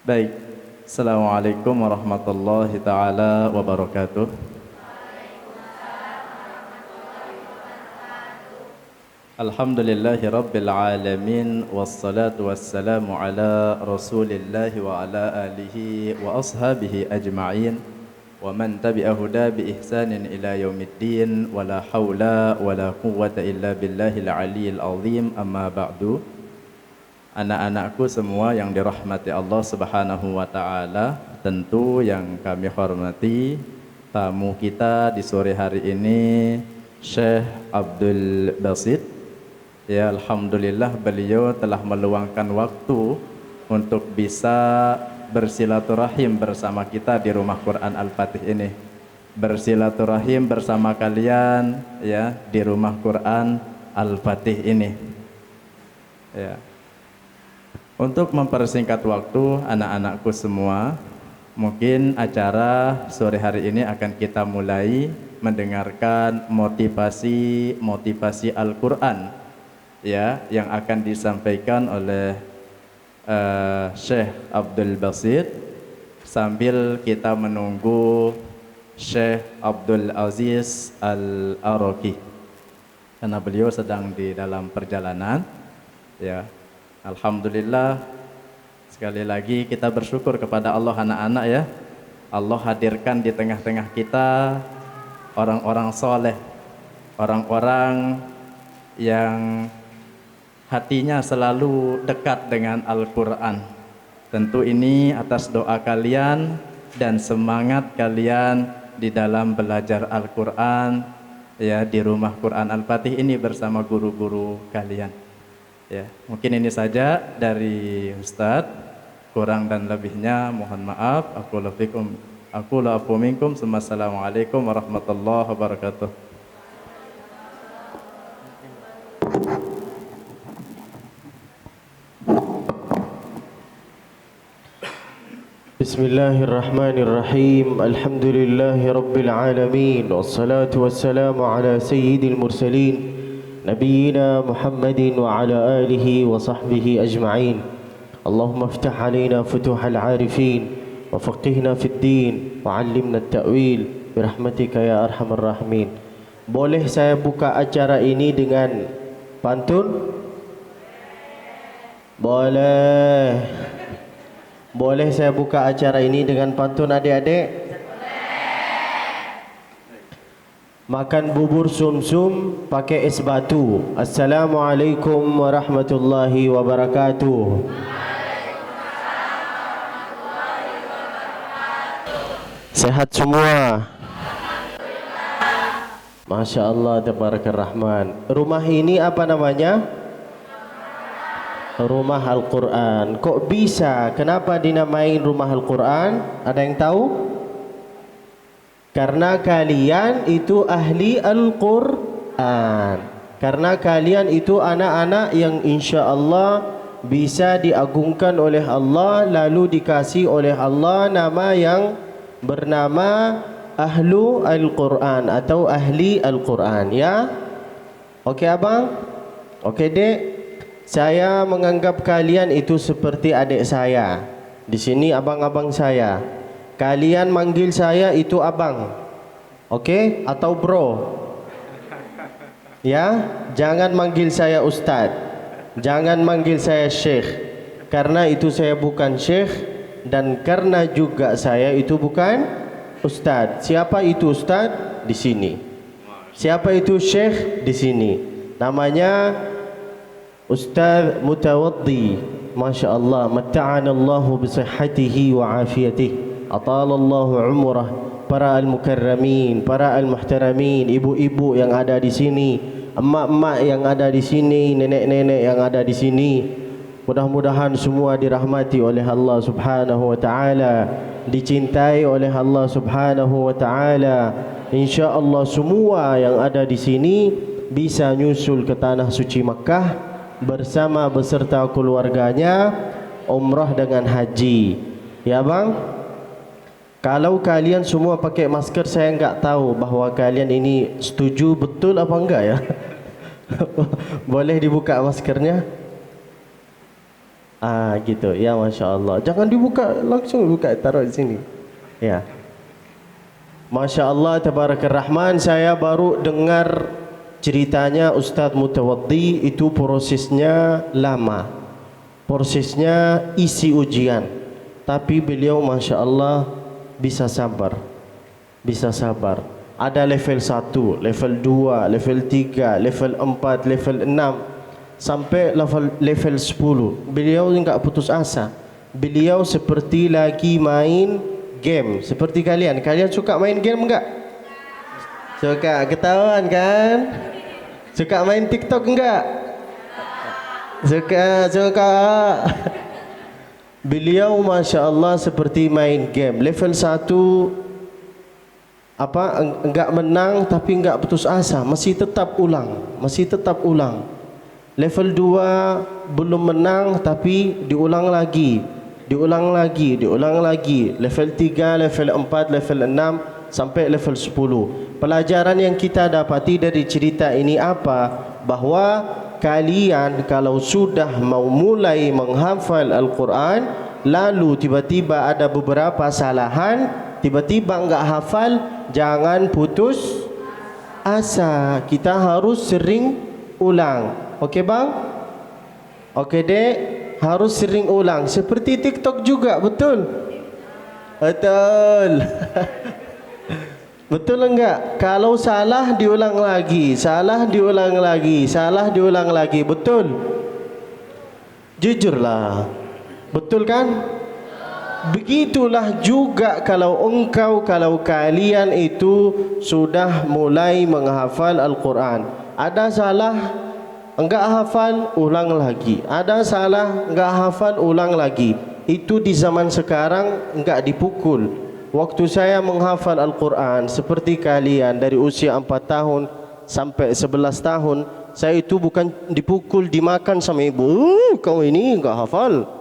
Baik, Assalamualaikum warahmatullahi taala wabarakatuh. Alhamdulillahi rabbil alamin, wassalatu wassalamu ala rasulillahi wa ala alihi wa ashabihi ajma'in, wa man tabi'a huda bi ihsanin ila yaumiddin, wa la hawla wa la quwwata illa billahil aliyyil azim, amma ba'du. Anak-anakku semua yang dirahmati Allah Subhanahu wa taala, tentu yang kami hormati tamu kita di sore hari ini, Syekh Abdul Basit. Ya, alhamdulillah beliau telah meluangkan waktu untuk bisa bersilaturahim bersama kita di Rumah Quran Al-Fatih ini. Bersilaturahim bersama kalian ya di Rumah Quran Al-Fatih ini. Ya. Untuk mempersingkat waktu anak-anakku semua, mungkin acara sore hari ini akan kita mulai mendengarkan motivasi Al-Quran ya, yang akan disampaikan oleh Syekh Abdul Basit, sambil kita menunggu Syekh Abdul Aziz Al-Araki karena beliau sedang di dalam perjalanan ya. Alhamdulillah, sekali lagi kita bersyukur kepada Allah anak-anak ya. Allah hadirkan di tengah-tengah kita orang-orang soleh, orang-orang yang hatinya selalu dekat dengan Al-Quran. Tentu ini atas doa kalian dan semangat kalian di dalam belajar Al-Quran ya di Rumah Quran Al-Fatih ini bersama guru-guru kalian. Ya, mungkin ini saja dari Ustadz. Kurang dan lebihnya mohon maaf. Aku lafu minkum. Assalamualaikum warahmatullahi wabarakatuh. Bismillahirrahmanirrahim. Alhamdulillahi rabbil alamin. Wassalatu wassalamu ala sayyidil mursalin نبينا محمد وعلى آله وصحبه أجمعين. اللهم افتح علينا فتوح العارفين وفقهنا في الدين وعلمنا التأويل برحمتك يا أرحم الراحمين. Boleh saya buka acara ini dengan pantun? Boleh. Boleh saya buka acara ini dengan pantun adik-adik? Makan bubur sumsum pakai es batu. Assalamualaikum warahmatullahi wabarakatuh. Sehat semua? Masya Allah, tabarakallah rahman. Rumah ini apa namanya? Rumah Al-Quran. Kok bisa? Kenapa dinamain Rumah Al-Quran? Ada yang tahu? Karena kalian itu ahli Al-Quran. Karena kalian itu anak-anak yang insya Allah bisa diagungkan oleh Allah, lalu dikasih oleh Allah nama yang bernama Ahlu Al-Quran atau Ahli Al-Quran ya. Oke abang? Oke dek? Saya menganggap kalian itu seperti adik saya. Di sini abang-abang saya. Kalian manggil saya itu abang, oke? Atau bro. Ya, jangan manggil saya ustaz, jangan manggil saya syekh, karena itu saya bukan syekh, dan karena juga saya itu bukan ustaz. Siapa itu ustaz? Di sini. Siapa itu syekh? Di sini. Namanya Ustaz Mutawaddi. Masya Allah. Matta'anallahu bisihhatihi wa afiyatihi. Atalallahu umrah. Para al-mukarramin, para al-muhtaramin, ibu-ibu yang ada di sini, emak-emak yang ada di sini, nenek-nenek yang ada di sini, mudah-mudahan semua dirahmati oleh Allah Subhanahu wa taala, dicintai oleh Allah Subhanahu wa taala. Insyaallah semua yang ada di sini bisa nyusul ke tanah suci Makkah bersama beserta keluarganya umrah dengan haji. Ya bang? Kalau kalian semua pakai masker, saya enggak tahu bahwa kalian ini setuju betul apa enggak, ya. Boleh dibuka maskernya? Gitu. Ya, Masya Allah. Jangan dibuka, langsung buka, taruh di sini. Ya. Masya Allah, Tabarakar Rahman. Saya baru dengar ceritanya Ustadz Mutawaddi. Itu prosesnya lama, prosesnya isi ujian. Tapi beliau Masya Allah bisa sabar, bisa sabar. Ada level 1, level 2, level 3, level 4, level 6 sampai level 10. Beliau enggak putus asa. Beliau seperti lagi main game. Seperti kalian. Kalian suka main game enggak? Suka. Ketahuan kan? Suka main TikTok enggak? Suka. Beliau Masya Allah seperti main game. Level 1 enggak menang tapi enggak putus asa, masih tetap ulang. Level 2 belum menang tapi diulang lagi. Level 3, level 4, level 6 sampai level 10. Pelajaran yang kita dapati dari cerita ini apa? Bahwa kalian kalau sudah mau mulai menghafal Al-Quran, lalu tiba-tiba ada beberapa kesalahan, tiba-tiba enggak hafal, jangan putus asa. Kita harus sering ulang. Okey bang? Okey dek? Harus sering ulang. Seperti TikTok juga, betul? Betul. Betul enggak? Kalau salah diulang lagi, diulang lagi. Betul? Jujurlah. Betul kan? Begitulah juga kalau kalian itu sudah mulai menghafal Al-Quran. Ada salah, enggak hafal, ulang lagi. Ada salah, enggak hafal, ulang lagi. Itu di zaman sekarang enggak dipukul. Waktu saya menghafal Al-Quran seperti kalian dari usia 4 tahun sampai 11 tahun, saya itu bukan dipukul, dimakan sama ibu. Kau ini enggak hafal.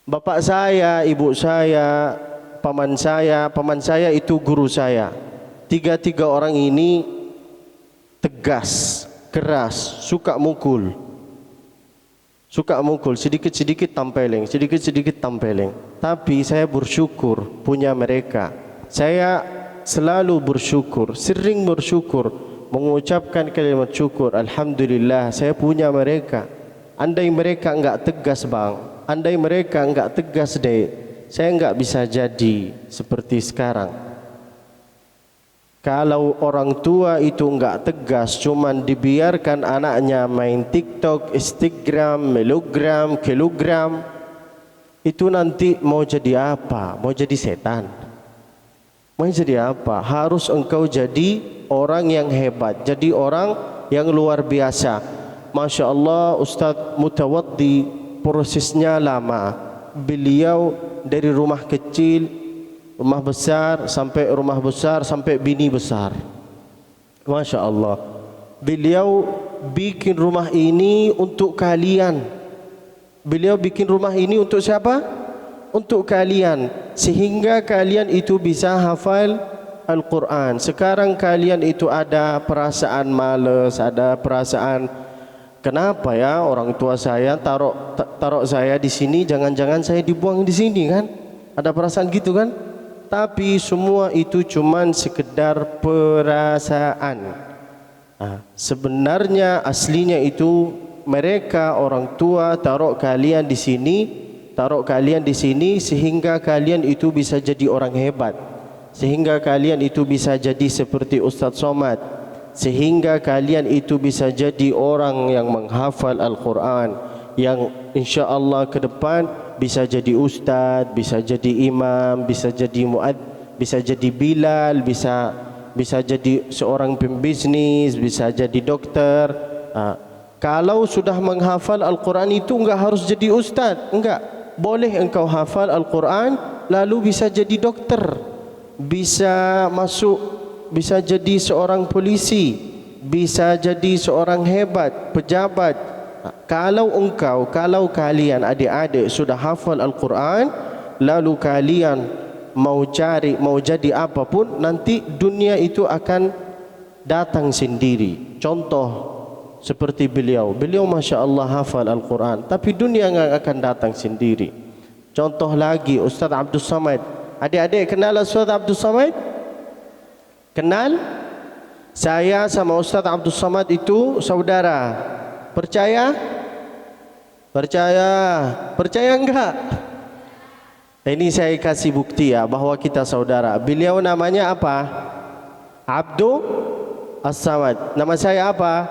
Bapak saya, ibu saya, paman saya itu guru saya. Tiga orang ini tegas, keras, suka mukul, sedikit-sedikit tampeleng. Tapi saya bersyukur punya mereka. Saya selalu bersyukur, sering bersyukur, mengucapkan kalimat syukur. Alhamdulillah saya punya mereka. Andai mereka enggak tegas bang, andai mereka enggak tegas dek, saya enggak bisa jadi seperti sekarang. Kalau orang tua itu enggak tegas, cuman dibiarkan anaknya main TikTok, Instagram, melogram, kilogram, itu nanti mau jadi apa? Mau jadi setan? Mau jadi apa? Harus engkau jadi orang yang hebat, jadi orang yang luar biasa. Masya Allah, Ustadz Mutawaddi prosesnya lama. Beliau dari rumah kecil, rumah besar sampai bini besar. Masya Allah. Beliau bikin rumah ini untuk kalian. Beliau bikin rumah ini untuk siapa? Untuk kalian. Sehingga kalian itu bisa hafal Al-Quran. Sekarang kalian itu ada perasaan malas, ada perasaan kenapa ya orang tua saya taruh saya di sini, jangan-jangan saya dibuang di sini kan? Ada perasaan gitu kan? Tapi semua itu cuman sekedar perasaan. Sebenarnya aslinya itu mereka orang tua taruh kalian di sini sehingga kalian itu bisa jadi orang hebat. Sehingga kalian itu bisa jadi seperti Ustadz Somad. Sehingga kalian itu bisa jadi orang yang menghafal Al-Quran, yang insya Allah ke depan bisa jadi ustaz, bisa jadi imam, bisa jadi muadzin, bisa jadi bilal, bisa jadi seorang pembisnis, bisa jadi dokter. Kalau sudah menghafal Al-Quran itu enggak harus jadi ustaz, enggak. Boleh engkau hafal Al-Quran lalu bisa jadi dokter, bisa masuk, bisa jadi seorang polisi, bisa jadi seorang hebat, pejabat. Kalau kalian adik-adik sudah hafal Al-Quran, lalu kalian mau jadi apapun, nanti dunia itu akan datang sendiri. Contoh, seperti beliau. Beliau Masya Allah hafal Al-Quran, tapi dunia nggak akan datang sendiri. Contoh lagi Ustaz Abdul Samad. Adik-adik kenal Ustaz Abdul Samad? Kenal? Saya sama Ustaz Abdul Samad itu saudara. Percaya? Percaya? Percaya enggak? Ini saya kasih bukti ya bahwa kita saudara. Beliau namanya apa? Abdul As-Samad. Nama saya apa?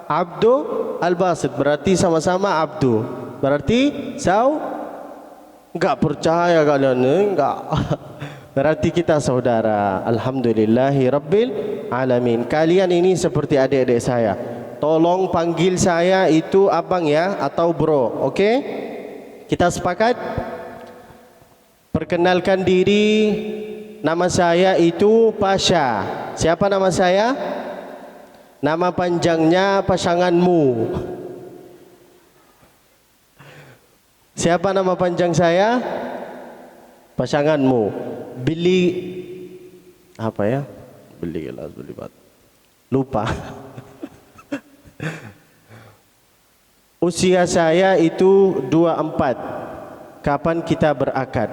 Abdul Al-Basit. Berarti sama-sama Abdul. Berarti enggak percaya kalian? Enggak. Berarti kita saudara. Alhamdulillahi Rabbil Alamin. Kalian ini seperti adik-adik saya. Tolong panggil saya itu abang ya atau bro. Oke? Kita sepakat? Perkenalkan diri. Nama saya itu Pasha. Siapa nama saya? Nama panjangnya pasanganmu. Siapa nama panjang saya? Pasanganmu. Beli apa ya? Beli gelas, beli batu. Lupa. Usia saya itu 24. Kapan kita berakad?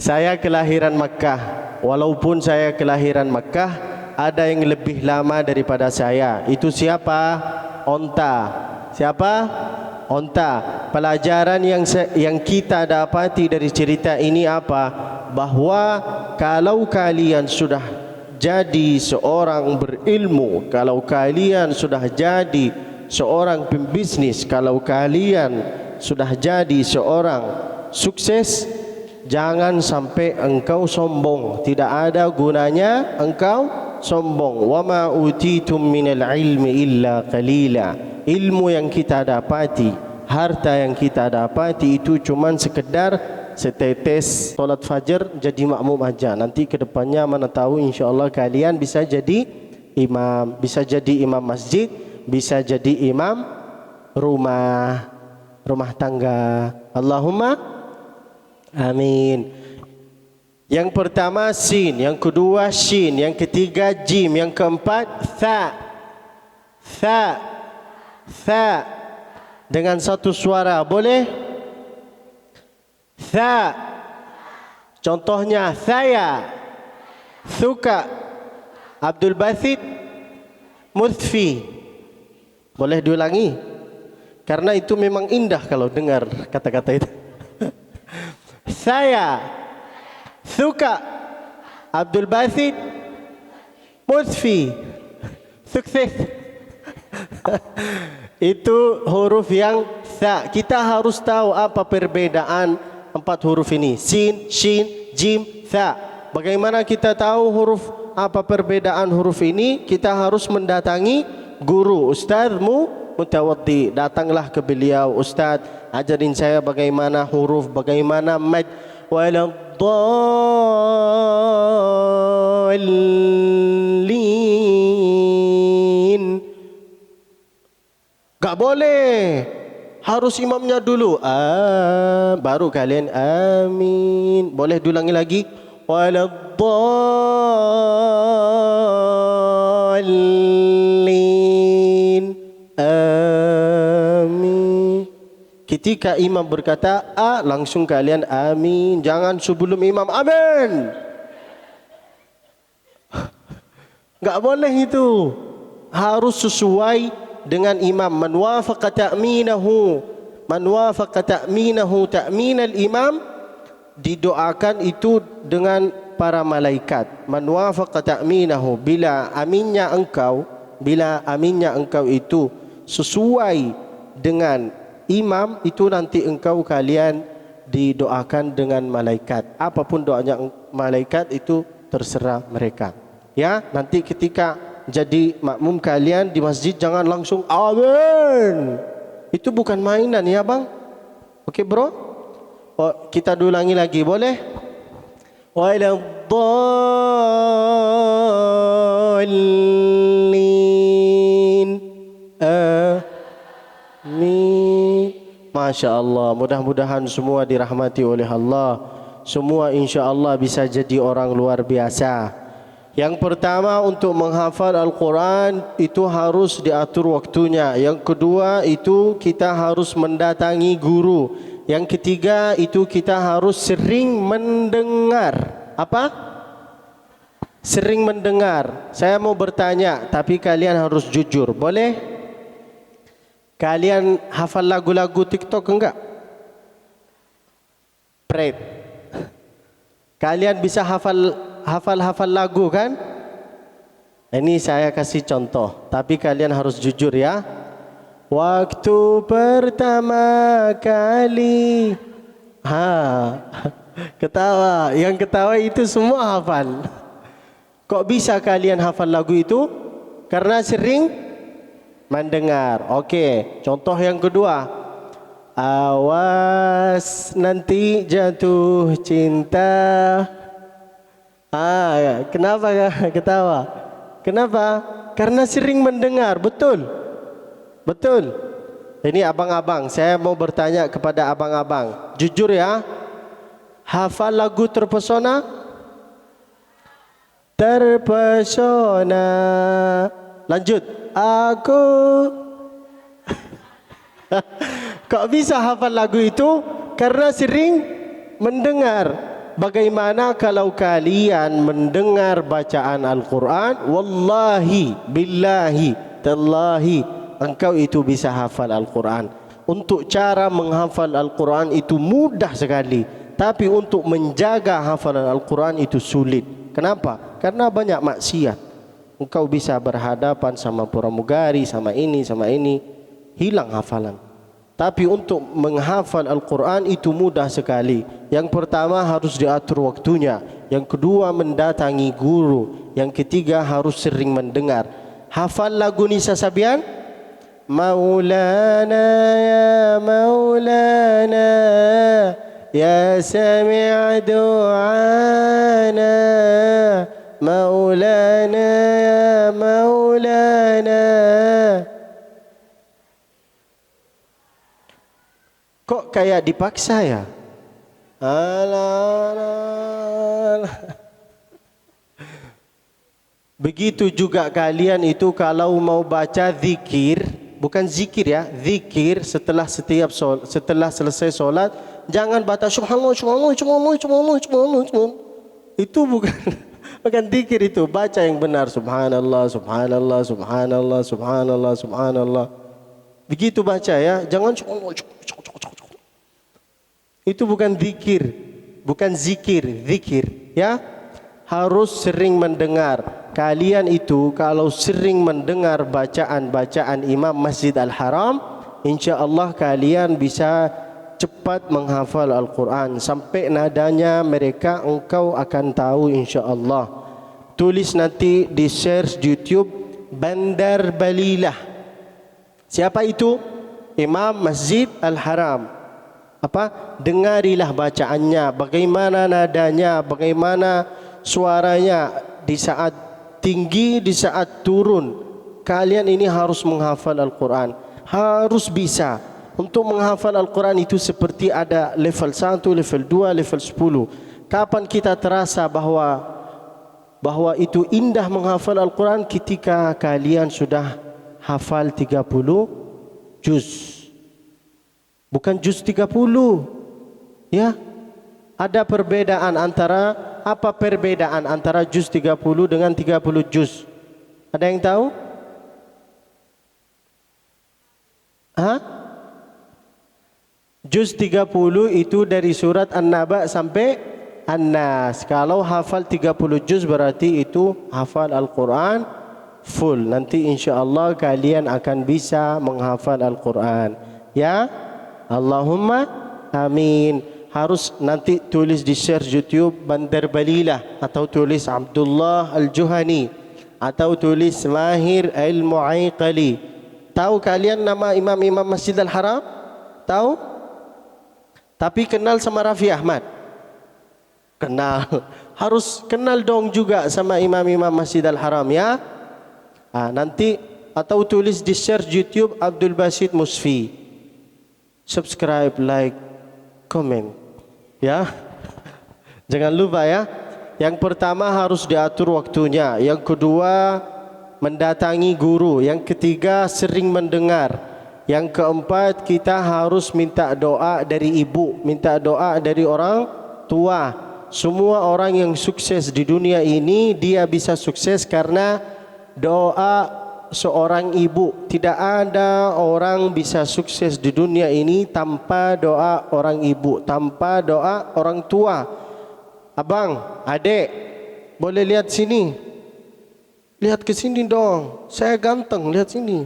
Saya kelahiran Makkah. Walaupun saya kelahiran Makkah, ada yang lebih lama daripada saya. Itu siapa? Onta. Siapa? Onta. Pelajaran yang kita dapati dari cerita ini apa? Bahwa kalau kalian sudah jadi seorang berilmu, kalau kalian sudah jadi seorang pembisnis, kalau kalian sudah jadi seorang sukses, jangan sampai engkau sombong. Tidak ada gunanya engkau sombong. Wa ma utitum minal ilmi illa qalila. Ilmu yang kita dapati, harta yang kita dapati itu cuman sekedar setetes solat fajar jadi makmum aja. Nanti kedepannya mana tahu insyaallah kalian bisa jadi imam, bisa jadi imam masjid, bisa jadi imam rumah tangga. Allahumma amin. Yang pertama sin, yang kedua shin, yang ketiga jim, yang keempat tha dengan satu suara boleh? Tha. Contohnya saya, suka, Abdul Basit, Muthfi. Boleh diulangi? Karena itu memang indah kalau dengar kata-kata itu. Saya suka, Abdul Basit, Muthfi. Sukses. Itu huruf yang tha. Kita harus tahu apa perbedaan empat huruf ini. Sin, shin, jim, tha. Bagaimana kita tahu apa perbedaan huruf ini? Kita harus mendatangi guru, ustazmu mutawaddi. Datanglah ke beliau, ustaz, ajarin saya bagaimana huruf, bagaimana mad. Waladdallin. Gak boleh, harus imamnya dulu. Baru kalian amin. Boleh diulangi lagi? Waladdallin. Amin. Ketika imam berkata A, langsung kalian amin. Jangan sebelum imam amin. Gak boleh itu. Harus sesuai dengan imam. Man wafaqa ta'minahu, ta'minal imam, didoakan itu dengan para malaikat. Man wafaqa ta'minahu, bila aminnya engkau itu sesuai dengan imam, itu nanti kalian didoakan dengan malaikat. Apapun doanya malaikat itu terserah mereka. Ya, nanti ketika jadi makmum kalian di masjid jangan langsung amin. Itu bukan mainan ya bang. Oke bro. Kita ulangi lagi boleh? Waladdallin. Amin. Masya Allah. Mudah-mudahan semua dirahmati oleh Allah. Semua insya Allah bisa jadi orang luar biasa. Yang pertama, untuk menghafal Al-Quran itu harus diatur waktunya. Yang kedua, itu kita harus mendatangi guru. Yang ketiga, itu kita harus sering mendengar. Apa? Sering mendengar. Saya mau bertanya, tapi kalian harus jujur. Boleh? Kalian hafal lagu-lagu TikTok enggak? Pret. Kalian bisa hafal lagu kan? Ini saya kasih contoh, tapi kalian harus jujur ya. Waktu pertama kali. Ketawa. Yang ketawa itu semua hafal. Kok bisa kalian hafal lagu itu? Karena sering mendengar. Okey, contoh yang kedua. Awas nanti jatuh cinta. Kenapa ketawa? Kenapa? Karena sering mendengar, betul? Betul. Ini abang-abang, saya mau bertanya kepada abang-abang. Jujur ya. Hafal lagu Terpesona? Terpesona. Lanjut. Aku. Kok bisa hafal lagu itu? Karena sering mendengar. Bagaimana kalau kalian mendengar bacaan Al-Quran? Wallahi, billahi, tallahi, engkau itu bisa hafal Al-Quran. Untuk cara menghafal Al-Quran itu mudah sekali. Tapi untuk menjaga hafalan Al-Quran itu sulit. Kenapa? Karena banyak maksiat. Engkau bisa berhadapan sama pramugari, sama ini, hilang hafalan. Tapi untuk menghafal Al-Quran itu mudah sekali. Yang pertama harus diatur waktunya. Yang kedua mendatangi guru. Yang ketiga harus sering mendengar. Hafal lagu Nisa Sabian? Maulana ya Maulana ya sami' du'ana Maulana ya Maulana. Kok kayak dipaksa ya? Begitu juga kalian itu kalau mau baca zikir, bukan zikir ya, zikir setelah selesai solat, jangan baca subhanallah, subhanallah, subhanallah, subhanallah, subhanallah, subhanallah. Itu bukan zikir itu, baca yang benar, subhanallah, subhanallah, subhanallah, subhanallah, subhanallah. Begitu baca ya, jangan subhanallah. Itu bukan zikir, bukan zikir, zikir ya. Harus sering mendengar. Kalian itu kalau sering mendengar bacaan-bacaan Imam Masjid Al-Haram, insya-Allah kalian bisa cepat menghafal Al-Quran. Sampai nadanya mereka engkau akan tahu insya-Allah. Tulis nanti di search YouTube Bandar Balilah. Siapa itu? Imam Masjid Al-Haram. Dengarilah bacaannya, bagaimana nadanya, bagaimana suaranya di saat tinggi, di saat turun. Kalian ini harus menghafal Al-Quran, harus bisa. Untuk menghafal Al-Quran itu seperti ada level 1, level 2, level 10. Kapan kita terasa bahwa itu indah menghafal Al-Quran? Ketika kalian sudah hafal 30 juz. Bukan juz 30. Ya. Ada perbedaan antara, apa perbedaan antara juz 30 dengan 30 juz? Ada yang tahu? Juz 30 itu dari surat An-Naba sampai An-Nas. Kalau hafal 30 juz berarti itu hafal Al-Quran full. Nanti insya-Allah kalian akan bisa menghafal Al-Quran. Ya. Allahumma amin. Harus nanti tulis di search YouTube Bandar Balilah, atau tulis Abdullah Al-Juhani, atau tulis Mahir Al-Mu'aiqali. Tahu kalian nama imam-imam Masjid Al-Haram? Tahu? Tapi kenal sama Raffi Ahmad? Kenal. Harus kenal dong juga sama imam-imam Masjid Al-Haram ya. Nanti atau tulis di search YouTube Abdul Basit Musfi. Subscribe, like, comment. Ya. Jangan lupa ya. Yang pertama harus diatur waktunya. Yang kedua mendatangi guru. Yang ketiga sering mendengar. Yang keempat kita harus minta doa dari ibu, minta doa dari orang tua. Semua orang yang sukses di dunia ini dia bisa sukses karena doa seorang ibu. Tidak ada orang bisa sukses di dunia ini tanpa doa orang ibu, tanpa doa orang tua. Abang, adik, boleh lihat sini. Lihat ke sini dong. Saya ganteng, lihat sini.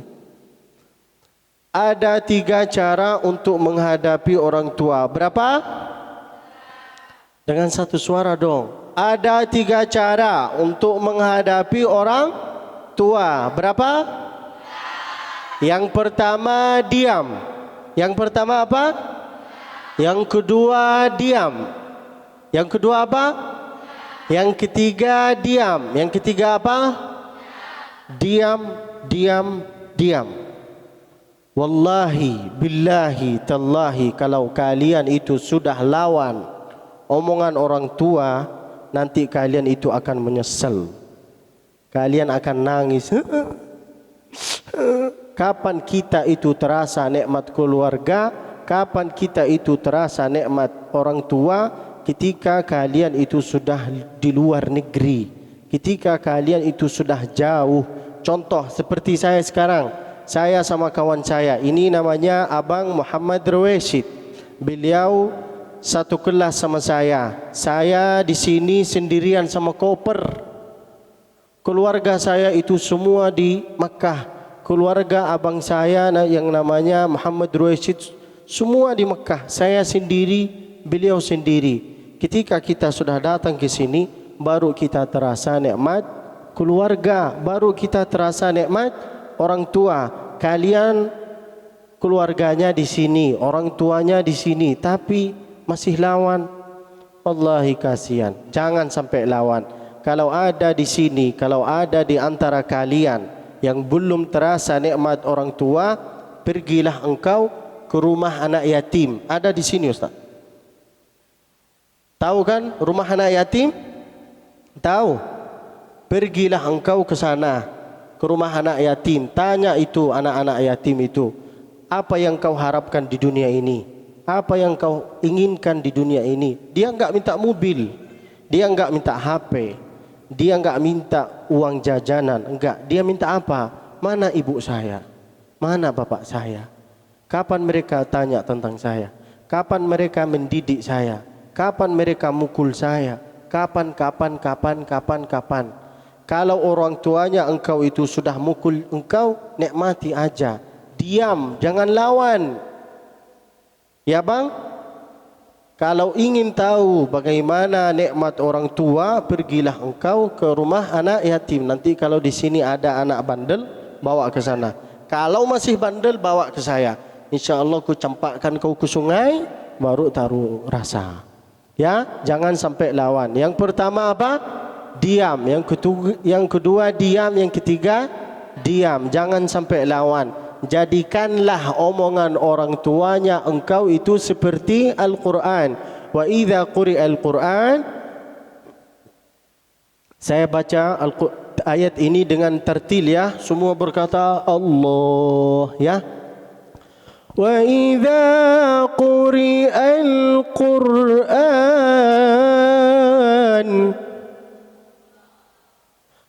Ada 3 cara untuk menghadapi orang tua. Berapa? Dengan satu suara dong. Ada 3 cara untuk menghadapi orang tua. Berapa? Yang pertama diam. Yang pertama apa? Yang kedua diam. Yang kedua apa? Yang ketiga diam. Yang ketiga apa? Diam, diam, diam. Wallahi, billahi, tallahi, kalau kalian itu sudah lawan omongan orang tua, nanti kalian itu akan menyesal. Kalian akan nangis. Kapan kita itu terasa nikmat keluarga? Kapan kita itu terasa nikmat orang tua? Ketika kalian itu sudah di luar negeri, ketika kalian itu sudah jauh. Contoh seperti saya sekarang, saya sama kawan saya, ini namanya Abang Muhammad Rweshid. Beliau satu kelas sama saya. Saya di sini sendirian sama koper. Keluarga saya itu semua di Makkah. Keluarga abang saya yang namanya Muhammad Rweshid semua di Makkah. Saya sendiri, beliau sendiri. Ketika kita sudah datang ke sini, baru kita terasa nikmat keluarga, baru kita terasa nikmat orang tua. Kalian keluarganya di sini, orang tuanya di sini, tapi masih lawan. Wallahi kasihan. Jangan sampai lawan. Kalau ada di sini, kalau ada di antara kalian yang belum terasa nikmat orang tua, pergilah engkau ke rumah anak yatim. Ada di sini, Ustaz. Tahu kan rumah anak yatim? Tahu? Pergilah engkau ke sana, ke rumah anak yatim. Tanya itu anak-anak yatim itu, apa yang kau harapkan di dunia ini? Apa yang kau inginkan di dunia ini? Dia enggak minta mobil, dia enggak minta HP, dia enggak minta uang jajanan, enggak. Dia minta apa? Mana ibu saya? Mana bapak saya? Kapan mereka tanya tentang saya? Kapan mereka mendidik saya? Kapan mereka mukul saya? Kapan? Kalau orang tuanya engkau itu sudah mukul engkau, nikmati aja. Diam, jangan lawan. Ya bang? Kalau ingin tahu bagaimana nikmat orang tua, pergilah engkau ke rumah anak yatim. Nanti kalau di sini ada anak bandel, bawa ke sana. Kalau masih bandel, bawa ke saya. InsyaAllah ku campakkan kau ke sungai, baru taruh rasa. Ya, jangan sampai lawan. Yang pertama apa? Diam. Yang kedua diam. Yang ketiga diam. Jangan sampai lawan. Jadikanlah omongan orang tuanya engkau itu seperti Al-Quran. Wa idza quri'al Quran. Saya baca ayat ini dengan tertil ya. Semua berkata Allah ya. وَإِذَا قُرِئَ الْقُرْآنُ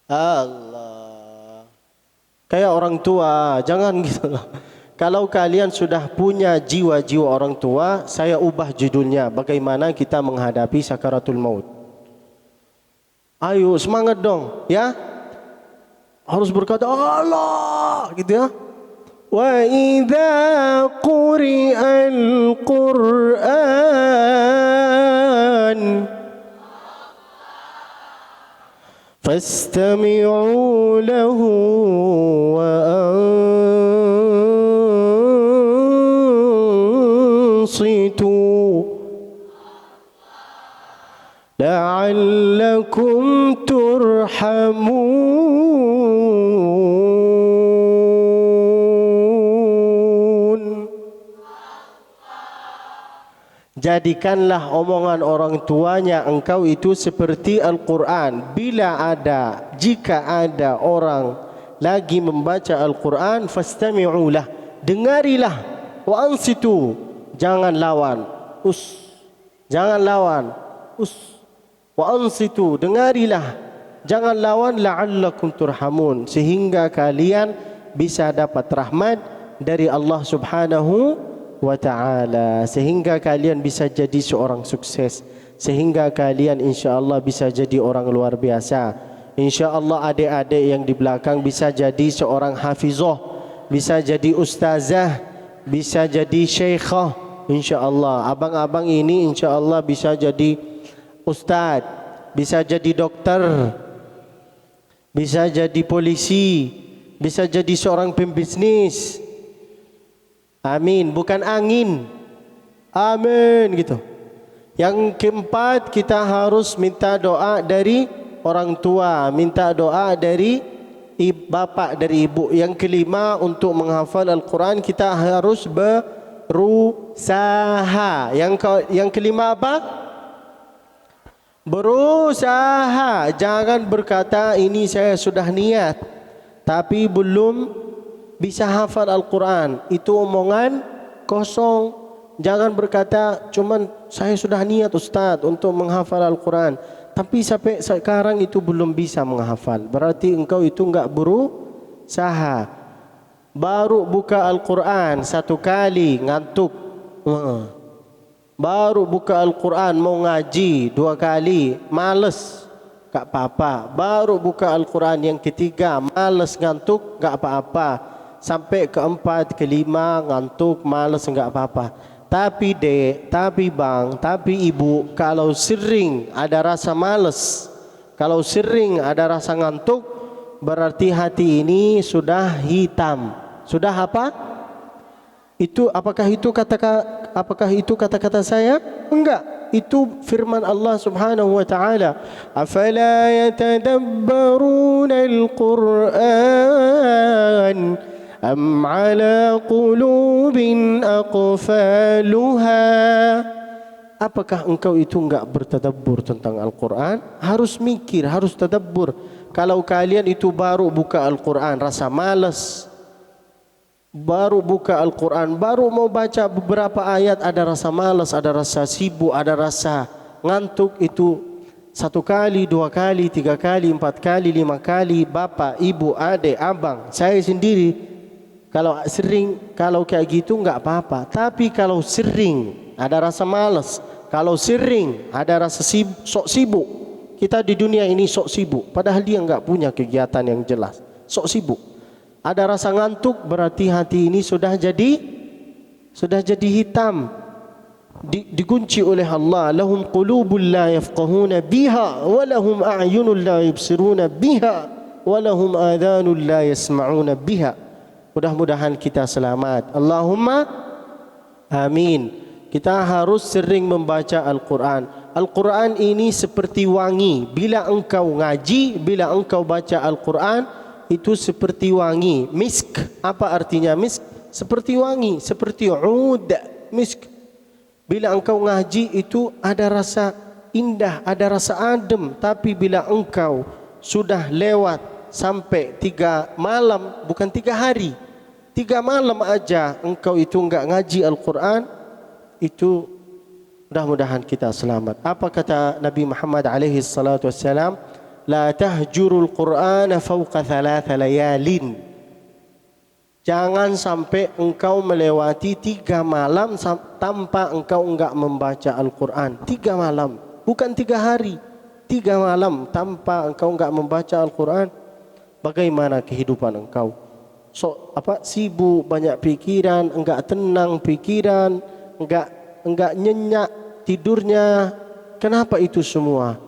Allah. Kayak orang tua, jangan gitu. Kalau kalian sudah punya jiwa-jiwa orang tua, saya ubah judulnya, bagaimana kita menghadapi sakaratul maut. Ayo semangat dong, ya. Harus berkata Allah gitu ya. وَإِذَا قُرِئَ الْقُرْآنُ فَاسْتَمِعُوا لَهُ وَأَنصِتُوا لَعَلَّكُمْ تُرْحَمُونَ. Jadikanlah omongan orang tuanya engkau itu seperti Al-Quran. Jika ada orang lagi membaca Al-Quran, fastami'u lah, dengarilah, wa ansitu, jangan lawan, jangan lawan, wa ansitu, dengarilah, jangan lawan, la'allakum turhamun, sehingga kalian bisa dapat rahmat dari Allah Subhanahu wa ta'ala, sehingga kalian bisa jadi seorang sukses, sehingga kalian insya-Allah bisa jadi orang luar biasa. Insya-Allah adik-adik yang di belakang bisa jadi seorang hafizah, bisa jadi ustazah, bisa jadi syekhah. Insya-Allah abang-abang ini insya-Allah bisa jadi ustaz, bisa jadi dokter, bisa jadi polisi, bisa jadi seorang pembisnis. Amin, bukan angin. Amin gitu. Yang keempat, kita harus minta doa dari orang tua, minta doa dari bapak, dari ibu. Yang kelima, untuk menghafal Al-Quran kita harus berusaha. Yang kelima apa? Berusaha. Jangan berkata ini saya sudah niat tapi belum bisa hafal Al-Quran. Itu omongan kosong. Jangan berkata cuman saya sudah niat Ustaz untuk menghafal Al-Quran tapi sampai sekarang itu belum bisa menghafal. Berarti engkau itu enggak berusaha. Baru buka Al-Quran satu kali ngantuk. Baru buka Al-Quran mau ngaji dua kali males, enggak apa-apa. Baru buka Al-Quran yang ketiga males, ngantuk, enggak apa-apa. Sampai keempat, kelima ngantuk, males, enggak apa-apa. Tapi dek, tapi bang, tapi ibu, kalau sering ada rasa males, kalau sering ada rasa ngantuk, berarti hati ini sudah hitam. Sudah apa? Itu apakah itu kata-kata saya? Enggak. Itu firman Allah Subhanahu wa taala. Afala yatadabbaruna al-Qur'an am ala qulubin aqfaluha. Apakah engkau itu enggak bertadabbur tentang Al-Quran? Harus mikir, harus tadabbur. Kalau kalian itu baru buka Al-Quran rasa malas, baru buka Al-Quran, baru mau baca beberapa ayat ada rasa malas, ada rasa sibuk, ada rasa ngantuk, itu satu kali, dua kali, tiga kali, empat kali, lima kali, bapak, ibu, adik, abang, saya sendiri, kalau sering, kalau kayak gitu enggak apa-apa. Tapi kalau sering ada rasa malas, kalau sering ada rasa sok sibuk, kita di dunia ini sok sibuk, padahal dia enggak punya kegiatan yang jelas, sok sibuk. Ada rasa ngantuk, berarti hati ini sudah jadi hitam, dikunci oleh Allah. Lahum qulubun la yafqahuna biha wa lahum a'yunun la yubsiruna biha wa lahum adhanun la yasma'una biha. Mudah-mudahan kita selamat. Allahumma amin. Kita harus sering membaca Al-Quran. Al-Quran ini seperti wangi. Bila engkau ngaji, bila engkau baca Al-Quran, itu seperti wangi. Misk, apa artinya misk? Seperti wangi, seperti ud, misk. Bila engkau ngaji itu ada rasa indah, ada rasa adem. Tapi bila engkau sudah lewat sampai 3 malam, bukan 3 hari, 3 malam aja engkau itu enggak ngaji Al-Quran, itu mudah-mudahan kita selamat. Apa kata Nabi Muhammad alaihi salatu wassalam? La tahjurul Qur'ana fawqa 3 layalin. Jangan sampai engkau melewati 3 malam tanpa engkau enggak membaca Al-Quran. 3 malam, bukan 3 hari. 3 malam tanpa engkau enggak membaca Al-Quran. Bagaimana kehidupan engkau? Sibuk, banyak pikiran, enggak tenang pikiran, enggak nyenyak tidurnya. Kenapa itu semua?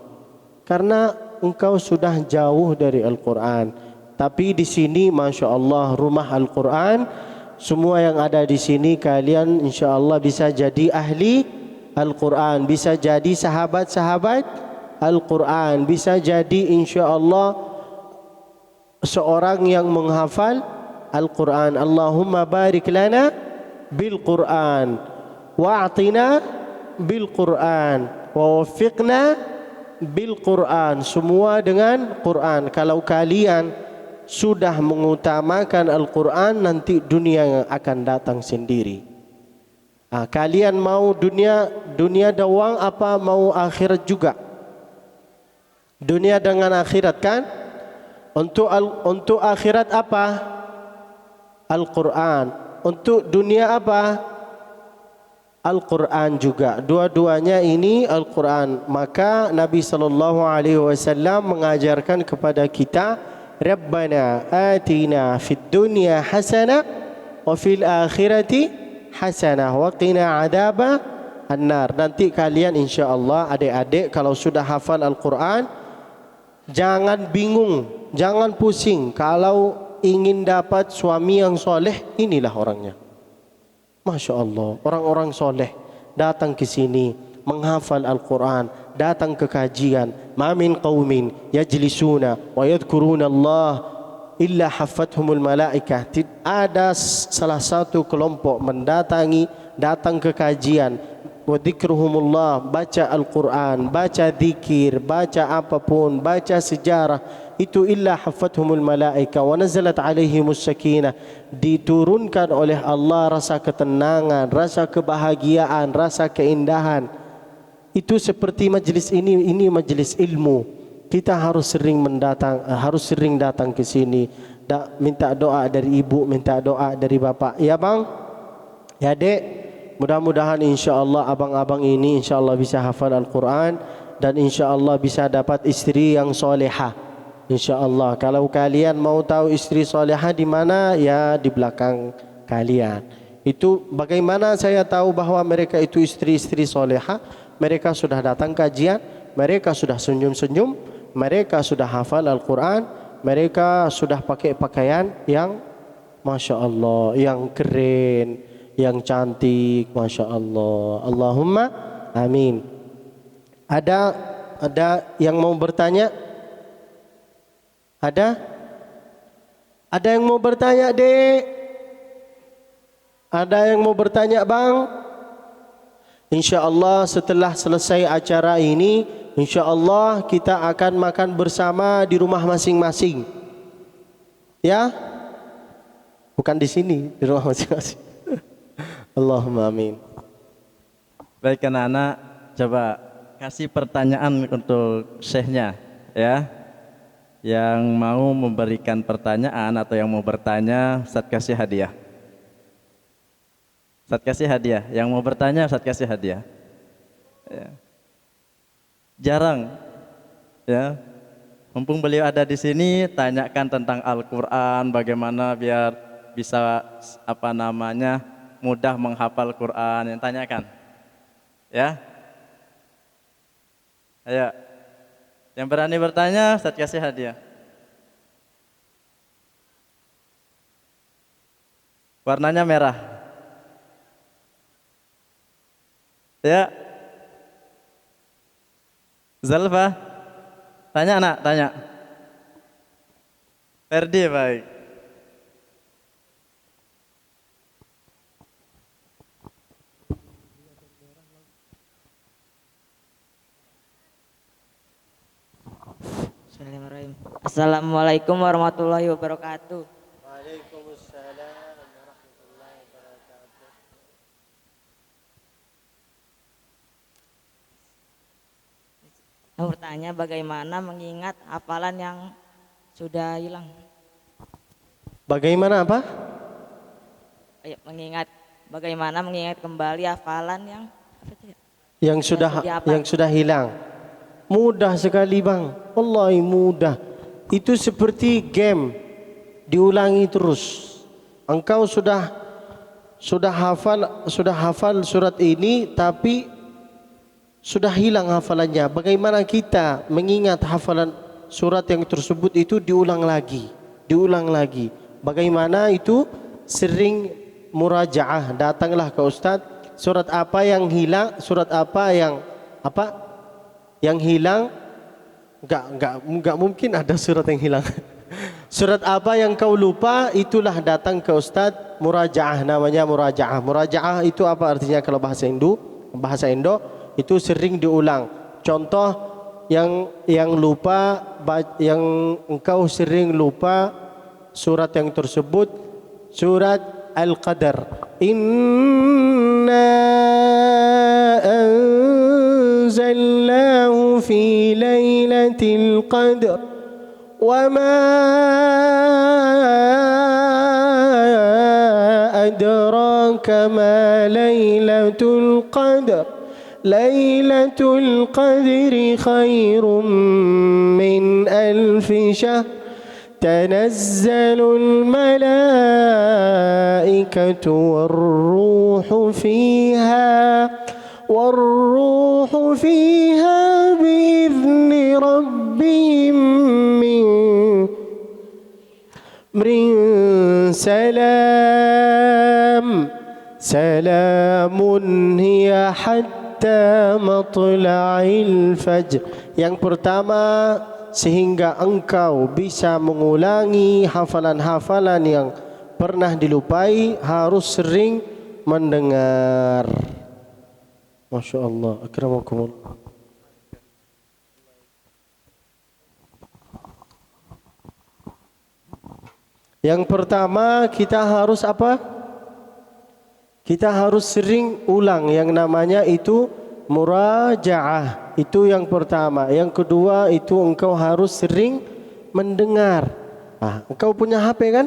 Karena engkau sudah jauh dari Al-Quran. Tapi di sini Masya Allah rumah Al-Quran. Semua yang ada di sini kalian insya Allah bisa jadi ahli Al-Quran, bisa jadi sahabat-sahabat Al-Quran, bisa jadi insya Allah seorang yang menghafal Al-Quran. Allahumma barik lana bil Quran wa'atina bil Quran wa waffiqna bil Quran, semua dengan Quran. Kalau kalian sudah mengutamakan Al-Quran, nanti dunia yang akan datang sendiri. Kalian mau dunia doang apa mau akhirat juga? Dunia dengan akhirat kan? Untuk akhirat apa? Al-Quran. Untuk dunia apa? Al-Quran juga. Dua-duanya ini Al-Quran. Maka Nabi SAW mengajarkan kepada kita, Rabbana atina fid dunya hasanah wa fil akhirati hasanah wa qina adaba annar. Nanti kalian insyaAllah adik-adik kalau sudah hafal Al-Quran, jangan bingung, jangan pusing. Kalau ingin dapat suami yang soleh, inilah orangnya. Masya Allah, orang-orang soleh datang ke sini menghafal Al-Quran, datang ke kajian. Ma min qaumin yajlisuna wa yadhkuruna Allah illa haffathumul malaikah. Ada salah satu kelompok datang ke kajian, wa dzikruhumullah, baca Al-Quran, baca zikir, baca apapun, baca sejarah, itu illa haffathumul malaika wa nazalat alaihimus sakinah, diturunkan oleh Allah rasa ketenangan, rasa kebahagiaan, rasa keindahan. Itu seperti majlis ini majlis ilmu. Kita harus sering datang ke sini, minta doa dari ibu, minta doa dari bapak. Ya bang, ya dek, mudah-mudahan insyaAllah abang-abang ini insyaAllah bisa hafal Al-Quran dan insyaAllah bisa dapat istri yang solehah. InsyaAllah. Kalau kalian mau tahu istri solehah di mana, ya di belakang kalian. Itu bagaimana saya tahu bahwa mereka itu istri-istri solehah? Mereka sudah datang kajian, mereka sudah senyum-senyum, mereka sudah hafal Al-Quran, mereka sudah pakai pakaian yang Masya Allah, yang keren, yang cantik, Masya Allah. Allahumma amin. Ada yang mau bertanya? Ada yang mau bertanya, dek? Ada yang mau bertanya, bang? InsyaAllah setelah selesai acara ini, InsyaAllah kita akan makan bersama di rumah masing-masing. Ya? Bukan di sini, di rumah masing-masing. Allahumma amin. Baik anak-anak, coba kasih pertanyaan untuk syekhnya, ya. Yang mau memberikan pertanyaan atau yang mau bertanya, Ustaz kasih hadiah. Ustaz kasih hadiah. Yang mau bertanya, Ustaz kasih hadiah. Ya. Jarang, ya. Mumpung beliau ada di sini, tanyakan tentang Al-Quran, bagaimana biar bisa mudah menghafal Quran. Yang tanyakan, ya. Ayo. Yang berani bertanya, Ustaz kasih hadiah. Warnanya merah. Ya. Zalfa. Tanya anak, tanya. Ferdi, baik. Bismillahirrahmanirrahim. Assalamualaikum warahmatullahi wabarakatuh. Waalaikumsalam warahmatullahi wabarakatuh. Mau bertanya bagaimana mengingat hafalan yang sudah hilang? Bagaimana apa? Bagaimana mengingat kembali hafalan yang sudah hilang. Mudah sekali bang, wallahi mudah. Itu seperti game, diulangi terus. Engkau sudah hafal surat ini, tapi sudah hilang hafalannya. Bagaimana kita mengingat hafalan surat yang tersebut itu diulang lagi. Bagaimana itu? Sering murajaah, datanglah ke Ustaz. Surat apa yang hilang? Surat apa yang hilang? Enggak mungkin ada surat yang hilang. Surat apa yang kau lupa, itulah datang ke Ustaz, murajaah, namanya murajaah. Murajaah itu apa artinya kalau bahasa Hindu? bahasa Indo itu sering diulang. Contoh yang lupa, yang engkau sering lupa surat yang tersebut, surat Al-Qadar. Inna anzalnahu fi lailatul qadr wa ma adraka ma lailatul qadr. Lailatul qadri khairum min alfi syahr. تنزل الملائكة والروح فيها بإذن ربهم من سلام هي حتى مطلع الفجر. Yang pertama, sehingga engkau bisa mengulangi hafalan-hafalan yang pernah dilupai, harus sering mendengar. Masya Allah, akramakumullah. Yang pertama, kita harus apa? Kita harus sering ulang, yang namanya itu murajaah. Itu yang pertama. Yang kedua itu engkau harus sering mendengar. Engkau punya HP kan?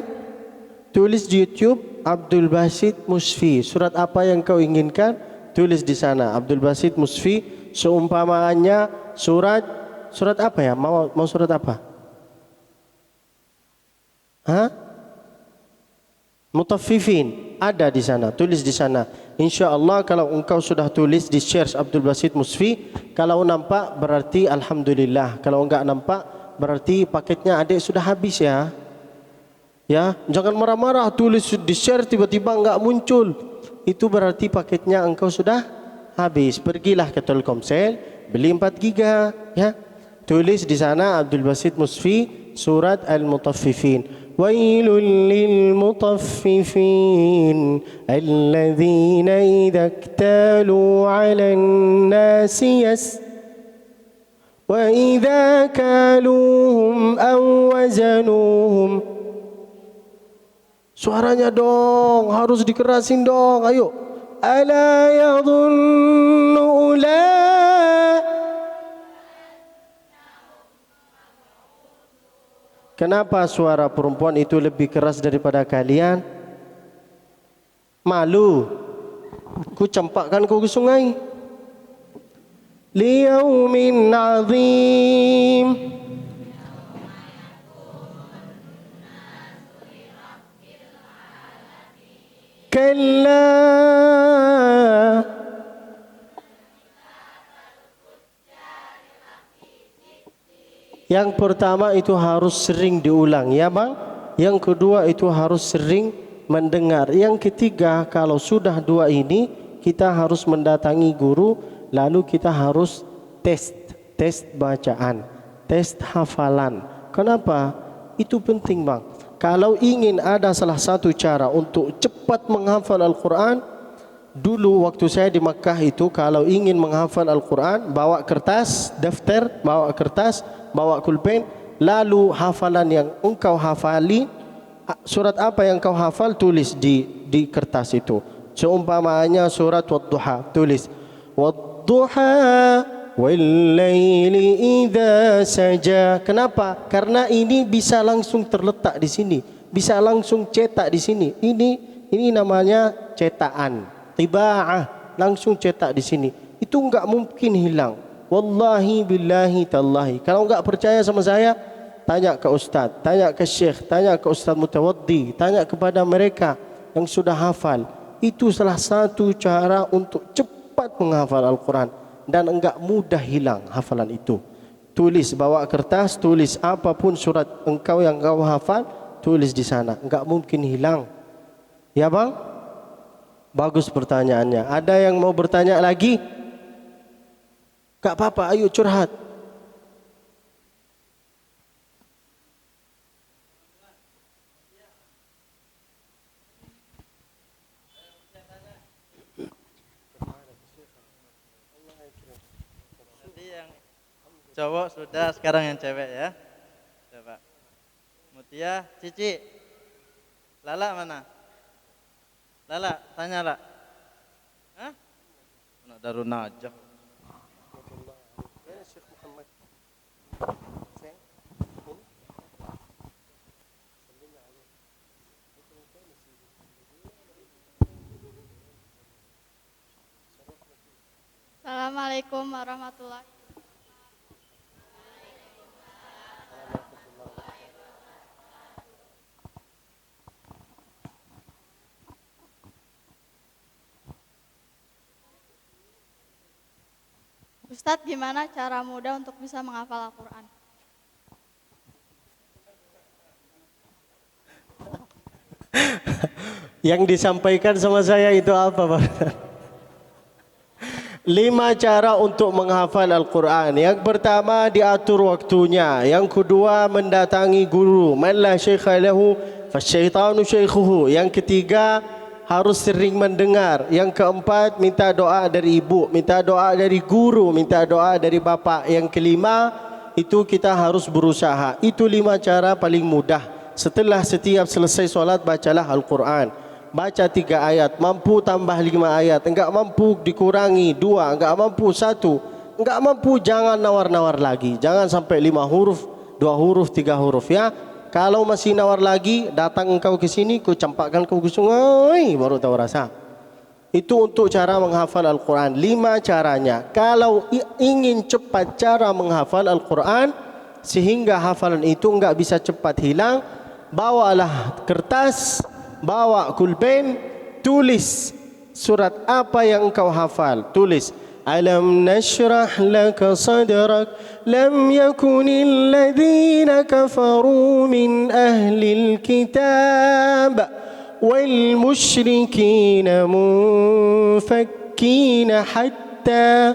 Tulis di YouTube Abdul Basit Musfi. Surat apa yang kau inginkan, tulis di sana Abdul Basit Musfi. Seumpamanya surat apa ya? Mau surat apa? Mutaffifin ada di sana, tulis di sana. Insya-Allah kalau engkau sudah tulis di share Abdul Basit Musfi, kalau nampak berarti alhamdulillah. Kalau enggak nampak berarti paketnya adik sudah habis ya. Ya, jangan marah-marah tulis di share tiba-tiba enggak muncul. Itu berarti paketnya engkau sudah habis. Pergilah ke Telkomsel, beli 4 giga ya. Tulis di sana Abdul Basit Musfi surat Al-Mutaffifin. ويل للمطففين الذين إذا اكتالوا على الناس وإذا كالوهم أو وزنوهم. Suaranya dong, harus dikerasin dong, ayo. Ala yadhunnu Kenapa suara perempuan itu lebih keras daripada kalian? Malu? Ku campakkan kau ke sungai. Liyaumin azim. Kalla. Yang pertama itu harus sering diulang ya bang. Yang kedua itu harus sering mendengar. Yang ketiga, kalau sudah dua ini kita harus mendatangi guru, lalu kita harus tes bacaan, tes hafalan. Kenapa? Itu penting bang. Kalau ingin ada salah satu cara untuk cepat menghafal Al-Quran, dulu waktu saya di Makkah itu, kalau ingin menghafal Al-Quran, bawa kertas, daftar, bawa kertas, bawa pulpen, lalu hafalan yang engkau hafali, surat apa yang kau hafal, tulis di kertas itu. Seumpamanya surat Wad-Duha, tulis Wad-Duha wal-laili idza saja. Kenapa? Karena ini bisa langsung terletak di sini, bisa langsung cetak di sini. Ini namanya cetakan, tiba'ah, langsung cetak di sini. Itu enggak mungkin hilang. Wallahi billahi tallahi. Kalau enggak percaya sama saya, tanya ke ustaz, tanya ke syekh, tanya ke ustaz mutawaddi, tanya kepada mereka yang sudah hafal. Itu salah satu cara untuk cepat menghafal Al-Quran dan enggak mudah hilang hafalan itu. Tulis, bawa kertas, tulis apapun surat engkau yang kau hafal, tulis di sana, enggak mungkin hilang. Ya bang? Bagus pertanyaannya. Ada yang mau bertanya lagi? Gak apa-apa, ayo curhat. Cowok sudah, sekarang yang cewek ya. Coba. Mutia, Cici. Lala mana? Lala, tanya lah. Hah? Nak Darun Najah. Assalamualaikum warahmatullahi. Ustadz, gimana cara mudah untuk bisa menghafal Al-Quran? Yang disampaikan sama saya itu apa, Pak? 5 cara untuk menghafal Al-Quran. Yang pertama, diatur waktunya. Yang kedua, mendatangi guru. Man la syaikha lahu fasyaitanu syaikhuhu. Yang ketiga, harus sering mendengar. Yang keempat, minta doa dari ibu, minta doa dari guru, minta doa dari bapa. Yang kelima, itu kita harus berusaha. Itu 5 cara paling mudah. Setelah setiap selesai solat, bacalah Al-Quran. Baca 3 ayat, mampu tambah 5 ayat, enggak mampu dikurangi 2, enggak mampu 1, enggak mampu jangan nawar-nawar lagi. Jangan sampai 5 huruf, 2 huruf, 3 huruf ya. Kalau masih nawar lagi, datang engkau ke sini, ku campakkan kau ke sungai, baru tahu rasa. Itu untuk cara menghafal Al-Quran. 5 caranya. Kalau ingin cepat cara menghafal Al-Quran, sehingga hafalan itu enggak bisa cepat hilang, bawalah kertas, bawa pulpen, tulis surat apa yang engkau hafal. Tulis alam nashrah laka sadrak lam yakunil ladzina kafaru min ahlil kitab wal musyrikin munfakkina hatta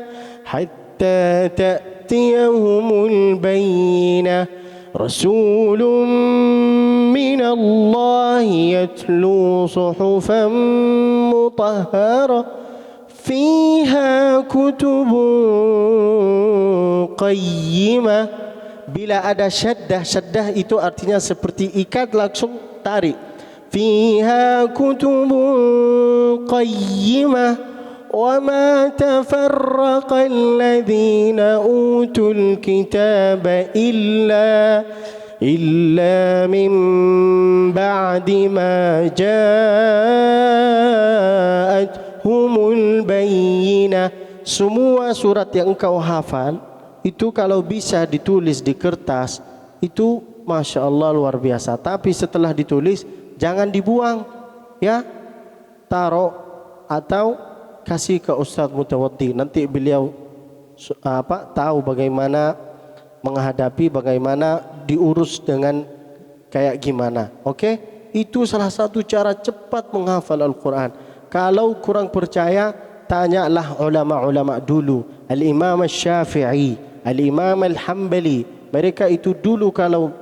ta'tiyahumul bayyinah rasulun من الله يتلو صحفا مطهرة فيها كتب قيمة. Bila ada syaddah itu artinya seperti ikat, langsung tarik. Fiha kutubun qayyimah wa ma tafarraqa alladhina utul kitaba إلا من بعد ما جاءتهم البينة. Semua surat yang engkau hafal itu kalau bisa ditulis di kertas itu Masya Allah luar biasa. Tapi setelah ditulis jangan dibuang ya, taruh atau kasih ke Ustadz Mutawaddi. Nanti beliau tahu bagaimana menghadapi, bagaimana diurus dengan kayak gimana. Oke? Itu salah satu cara cepat menghafal Al-Quran. Kalau kurang percaya, tanyalah ulama-ulama dulu. Al-Imam Al-Syafi'i, Al-Imam Al-Hambali. Mereka itu dulu kalau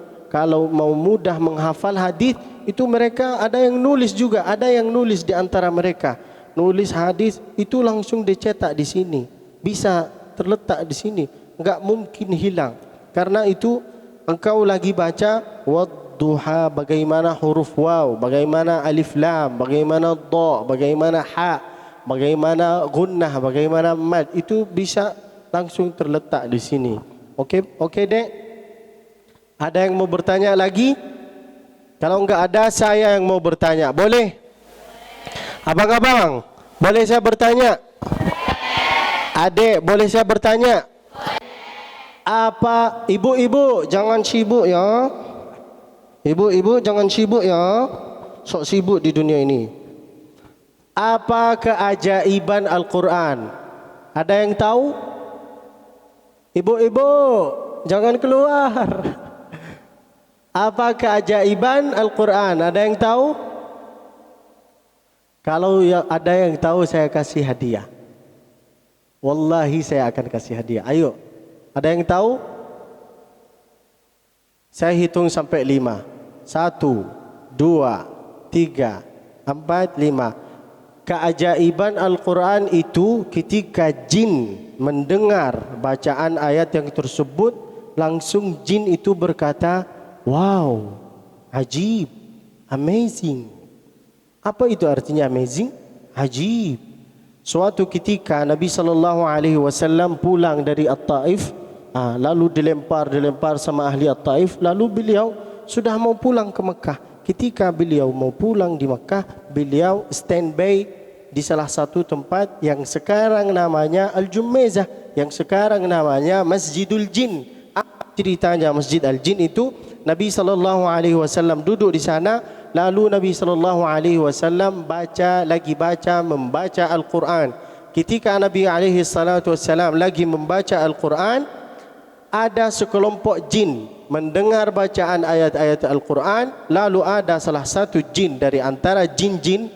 mau mudah menghafal hadis, itu mereka ada yang nulis juga, ada yang nulis di antara mereka. Nulis hadis itu langsung dicetak di sini. Bisa terletak di sini, enggak mungkin hilang. Karena itu engkau lagi baca wadduha, bagaimana huruf waw, bagaimana alif lam, bagaimana dha, bagaimana ha, bagaimana gunnah, bagaimana mad, itu bisa langsung terletak di sini. Oke, Dek? Ada yang mau bertanya lagi? Kalau enggak ada, saya yang mau bertanya. Boleh? Abang-abang, boleh saya bertanya? Adek, boleh saya bertanya? Apa ibu-ibu jangan sibuk ya. Ibu-ibu jangan sibuk ya. Sok sibuk di dunia ini. Apa keajaiban Al-Quran? Ada yang tahu? Ibu-ibu jangan keluar. Apa keajaiban Al-Quran? Ada yang tahu? Kalau ada yang tahu, saya kasih hadiah. Wallahi saya akan kasih hadiah. Ayo. Ada yang tahu? Saya hitung sampai 5. 1, 2, 3, 4, 5. Keajaiban Al-Quran itu ketika jin mendengar bacaan ayat yang tersebut, langsung jin itu berkata, wow, ajib, amazing. Apa itu artinya amazing? Ajib. Suatu ketika Nabi SAW pulang dari At-Taif, lalu dilempar sama ahli At-Taif, lalu beliau sudah mau pulang ke Mekah. Ketika beliau mau pulang di Mekah, beliau standby di salah satu tempat yang sekarang namanya Al-Jummezah, yang sekarang namanya Masjidul Jin. Ceritanya Masjid Al-Jin itu, Nabi SAW duduk di sana, lalu Nabi SAW membaca Al-Quran. Ketika Nabi SAW lagi membaca Al-Quran, ada sekelompok jin mendengar bacaan ayat-ayat Al-Quran, lalu ada salah satu jin dari antara jin-jin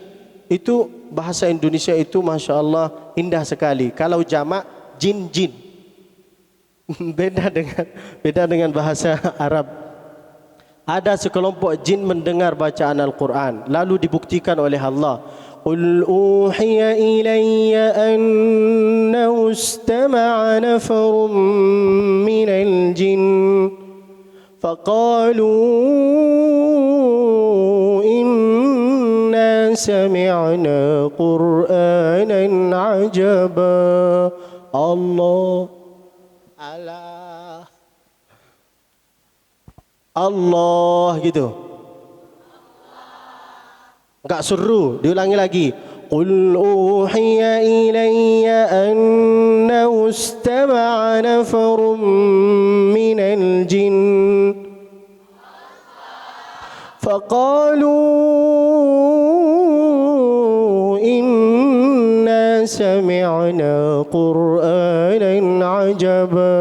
itu, bahasa Indonesia itu Masya Allah indah sekali. Kalau jamak jin-jin, beda dengan bahasa Arab. Ada sekelompok jin mendengar bacaan Al-Quran, lalu dibuktikan oleh Allah. Qul uhiya ilayya annahu istama'a nafarun minal jin faqalu inna sami'na Qur'anan ajaba. Allah gitu. Enggak seru, diulangi lagi. Qul uhiya ilayya annahu istama'a nafarun minal jin faqalu inna sami'na Qur'anan ajaba.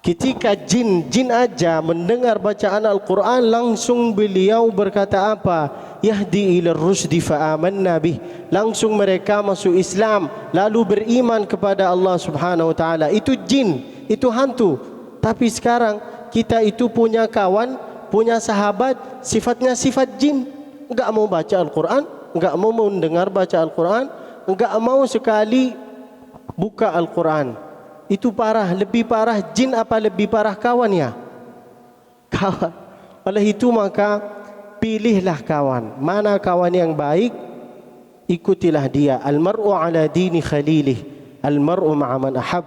Ketika jin aja mendengar bacaan Al-Quran, langsung beliau berkata apa? Yahdi ila rusdi fa'amanna bih. Langsung mereka masuk Islam, lalu beriman kepada Allah Subhanahu wa taala. Itu jin, itu hantu. Tapi sekarang kita itu punya kawan, punya sahabat, sifatnya sifat jin. Enggak mau baca Al-Quran, enggak mau mendengar baca Al-Quran, enggak mau sekali buka Al-Quran. Itu parah, lebih parah jin apa lebih parah kawannya? Kawan. Oleh itu maka pilihlah kawan. Mana kawan yang baik, ikutilah dia. Al-mar'u ala dini khalilih. Al-mar'u ma'a man ahab.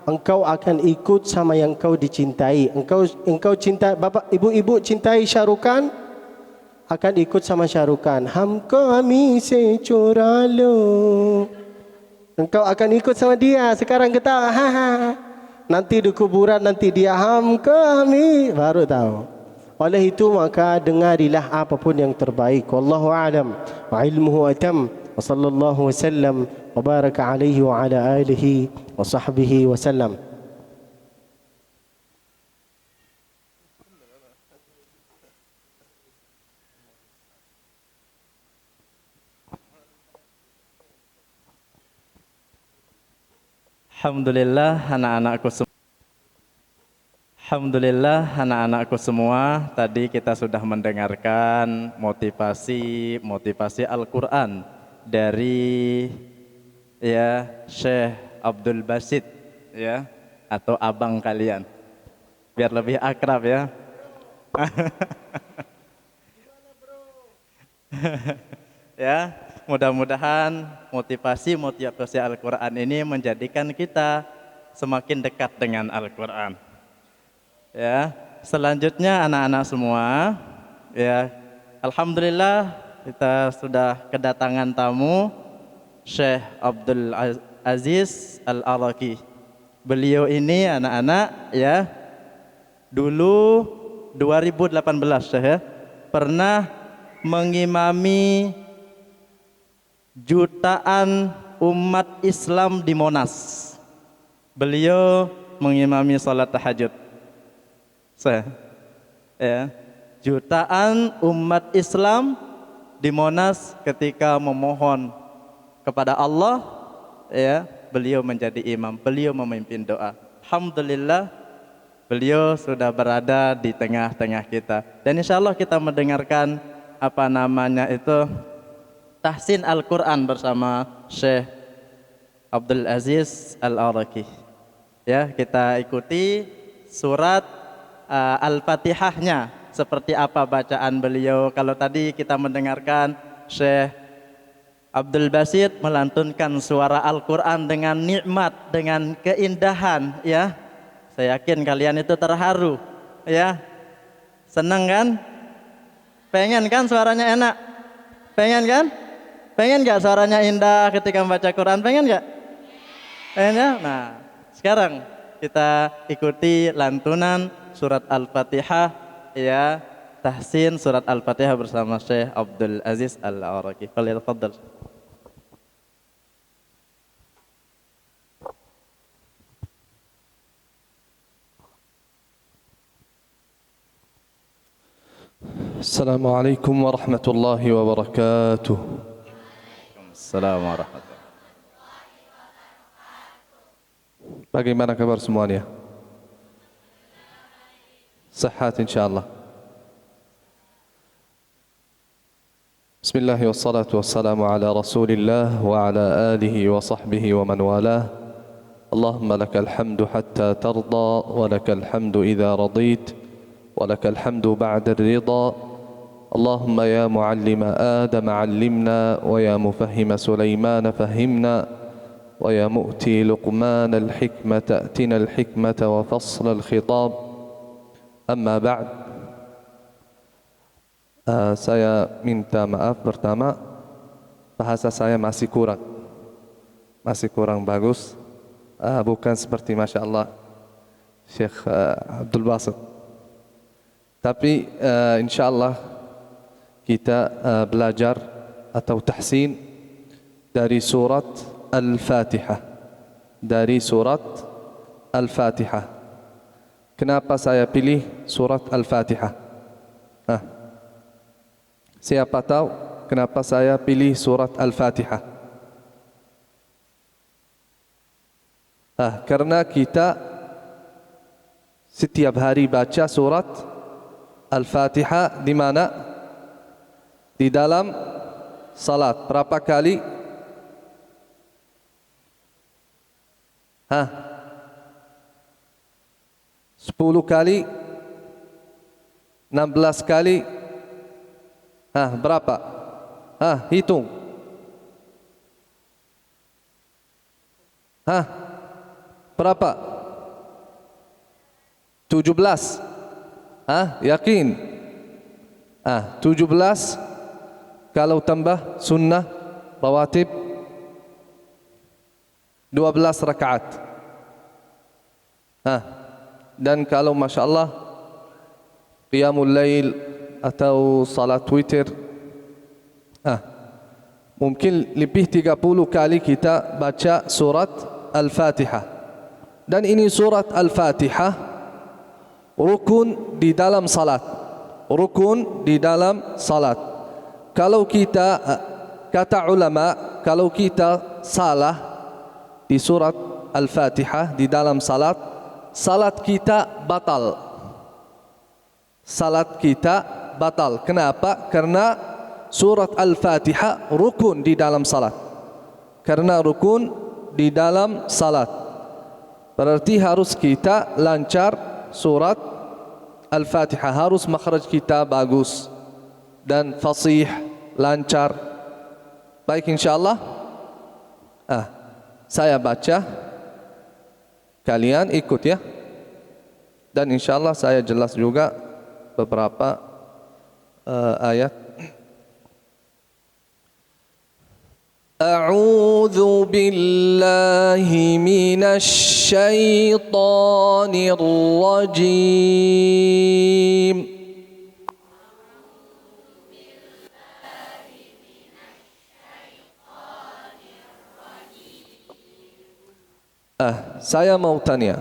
Engkau akan ikut sama yang kau dicintai. Engkau cinta, bapak, ibu-ibu cintai Syarukan, akan ikut sama Syarukan. Hum kami se chora lo. Engkau akan ikut sama dia. Sekarang kita nanti di kuburan, nanti dia ham kami, baru tahu. Oleh itu maka dengarilah apapun yang terbaik. Wallahu a'lam wa ilmuhu atam. Wa sallallahu wasallam wa baraka alaihi wa ala alihi wa sahbihi wasallam. Alhamdulillah anak-anakku semua, tadi kita sudah mendengarkan motivasi Al-Quran dari Syekh Abdul Basit atau abang kalian, biar lebih akrab ya. Mudah-mudahan motivasi Al-Quran ini menjadikan kita semakin dekat dengan Al-Quran. Selanjutnya anak-anak semua, alhamdulillah kita sudah kedatangan tamu Syekh Abdul Aziz Al-Araki. Beliau ini anak-anak dulu 2018 Syekh pernah mengimami jutaan umat Islam di Monas. Beliau mengimami salat tahajud. Jutaan umat Islam di Monas ketika memohon kepada Allah, beliau menjadi imam, beliau memimpin doa. Alhamdulillah, beliau sudah berada di tengah-tengah kita. Dan insya Allah kita mendengarkan tahsin Al-Quran bersama Syekh Abdul Aziz Al-Araki. Ya, kita ikuti surat Al-Fatihahnya seperti apa bacaan beliau. Kalau tadi kita mendengarkan Syekh Abdul Basit melantunkan suara Al-Quran dengan nikmat, dengan keindahan, ya. Saya yakin kalian itu terharu, ya. Senang kan? Pengen kan suaranya enak? Pengen kan? Pengen gak suaranya indah ketika membaca Quran? Pengen gak? Pengen ya? Nah, sekarang kita ikuti lantunan surat Al-Fatihah, ya. Tahsin surat Al-Fatihah bersama Syekh Abdul Aziz Al-Araki. Fadhil. السلام عليكم ورحمة الله وبركاته. Assalamualaikum warahmatullahi Bagaimana kabar semuanya? Sehat insyaallah. Bismillah wassalatu wassalamu ala Rasulillah wa ala alihi wa sahbihi wa man walah. Allahumma lakal hamdu hatta tarda wa lakal hamdu idza radit wa lakal hamdu ba'da ar-ridha. اللهم يا معلم آدم علمنا ويا مفهم سليمان فهمنا ويا مؤتي لقمان الحكمة أتنا الحكمة وفصل الخطاب أما بعد saya minta maaf pertama bahasa saya masih kurang bagus, bukan seperti Masya Allah Syekh Abdul Basit, tapi insyaallah kita belajar atau tahsin dari surat Al-Fatihah. Dari surat Al-Fatihah. Kenapa saya pilih surat Al-Fatihah? Siapa tahu kenapa saya pilih surat Al-Fatihah? Karena kita setiap hari baca surat Al-Fatihah di mana? Di dalam salat. Berapa kali? 10 kali? 16 kali? Berapa? Hitung. Berapa? 17. Yakin? 17. Kalau tambah sunnah rawatib 12 rakaat. Dan kalau Masya Allah qiyamul lail atau salat witir, mungkin lebih 30 kali kita baca surat Al-Fatihah. Dan ini surat Al-Fatihah rukun di dalam salat. Rukun di dalam salat. Kalau kita, kata ulama, kalau kita salah di surat Al-Fatihah di dalam salat, salat kita batal. Salat kita batal. Kenapa? Karena surat Al-Fatihah rukun di dalam salat. Karena rukun di dalam salat, berarti harus kita lancar surat Al-Fatihah. Harus makhraj kita bagus dan fasih, lancar. Baik, insyaallah. Saya baca, kalian ikut ya. Dan insyaallah saya jelas juga beberapa ayat. A'udzu billahi minasy syaithanir rajim. Saya mau tanya,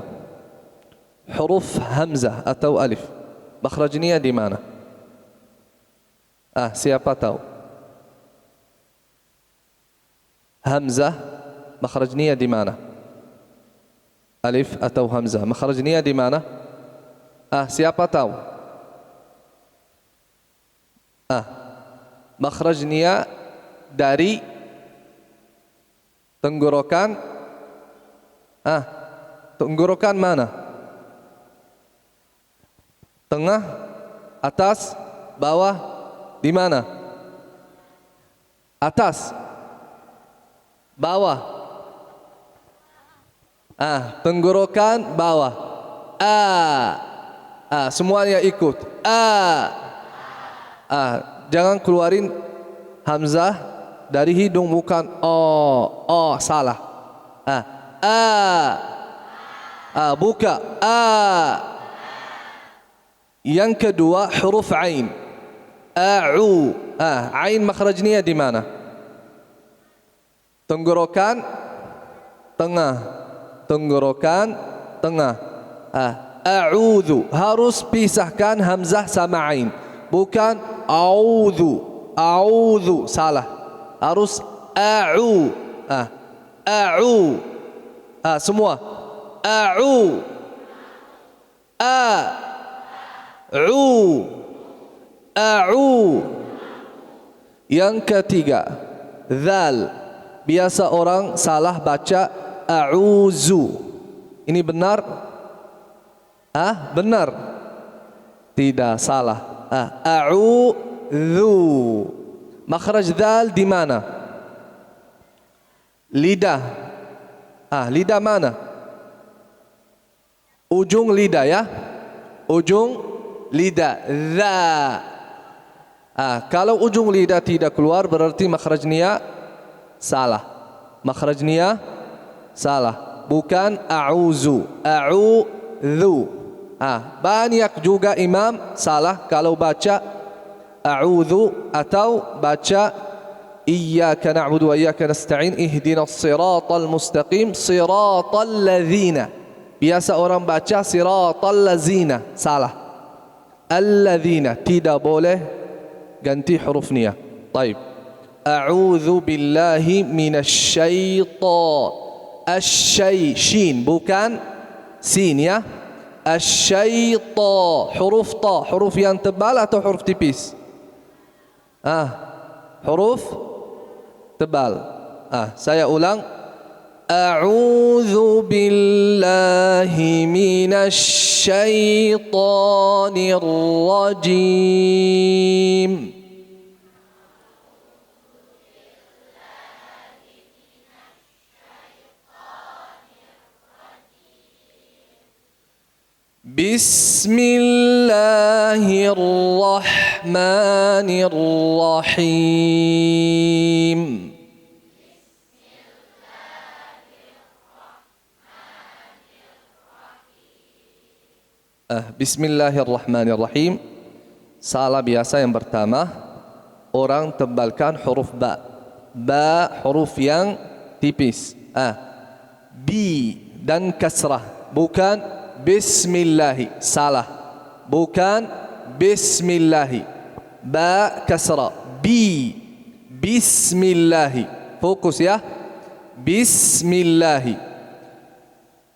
huruf hamzah atau alif makhrajnya di mana? Siapa tahu? Hamzah makhrajnya di mana? Alif atau hamzah makhrajnya di mana? Siapa tahu? Makhrajnya dari tenggorokan Ah, tenggorokan mana? Tengah, atas, bawah, di mana? Atas, bawah. Ah, tenggorokan bawah. Semuanya ikut. Jangan keluarin hamzah dari hidung, bukan salah. Buka. Yang kedua huruf ain. Ain makhrajnya di mana? Tenggorokan tengah. Tenggorokan tengah. A'udzu, harus pisahkan hamzah sama ain, bukan a'udzu. A'udzu salah, harus semua Yang ketiga zal, biasa orang salah baca a'uzu. Ini benar? Benar? Tidak, salah. A'udzu. Makhraj dzal di mana? Lidah. Lidah mana? Ujung lidah ya. Ujung lidah. Za. Kalau ujung lidah tidak keluar berarti makhrajnya salah. Makhrajnya salah. Bukan a'uzu. A'udzu. Banyak juga imam salah kalau baca a'udzu atau baca iyyaka na'budu wa iyyaka nasta'in ihdinas siratal mustaqim siratal ladzina. Biasa orang baca siratal ladzina, salah. Alladzina, tidak boleh ganti hurufnya. Baik. A'udzu billahi minasy syaitan. Shin, bukan sin ya. Asy-syaitan, huruf ta, huruf yang tebal atau huruf tipis? Huruf tebal. Saya ulang. A'udzu billahi minasy syaithanir rajim. Bismillahirrahmanirrahim. Bismillahirrahmanirrahim. Salah biasa yang pertama, orang tebalkan huruf ba. Ba huruf yang tipis. Bi dan kasrah, bukan Bismillahi, salah. Bukan Bismillahi. Ba kasrah. Bi. Bismillahi. Fokus ya. Bismillahi.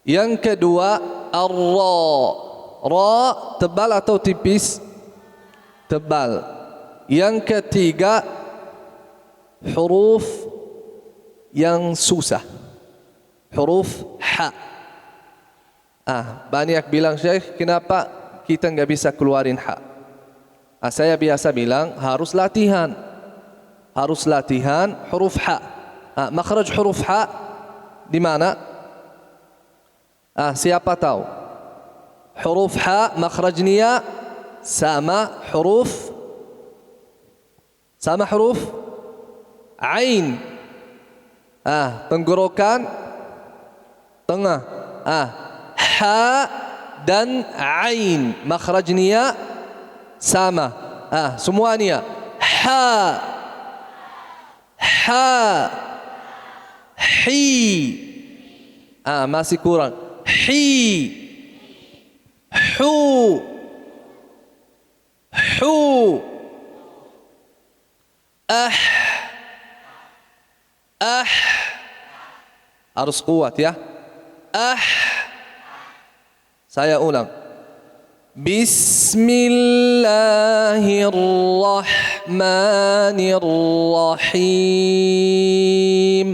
Yang kedua ar-ra. Ra tebal atau tipis? Tebal. Yang ketiga huruf yang susah. Huruf ha. Banyak bilang, Syekh, kenapa kita nggak bisa keluarin ha? Saya biasa bilang harus latihan. Harus latihan huruf ha. Makhraj huruf ha di mana? Siapa tahu? Huruf ha makhrajnya sama huruf ain. Tenggorokan tengah. Ha dan ain makhrajnya sama. Semuanya ha, hi. Masih kurang. Hi, hu, harus kuat ya. Saya ulang. Bismillahirrahmanirrahim.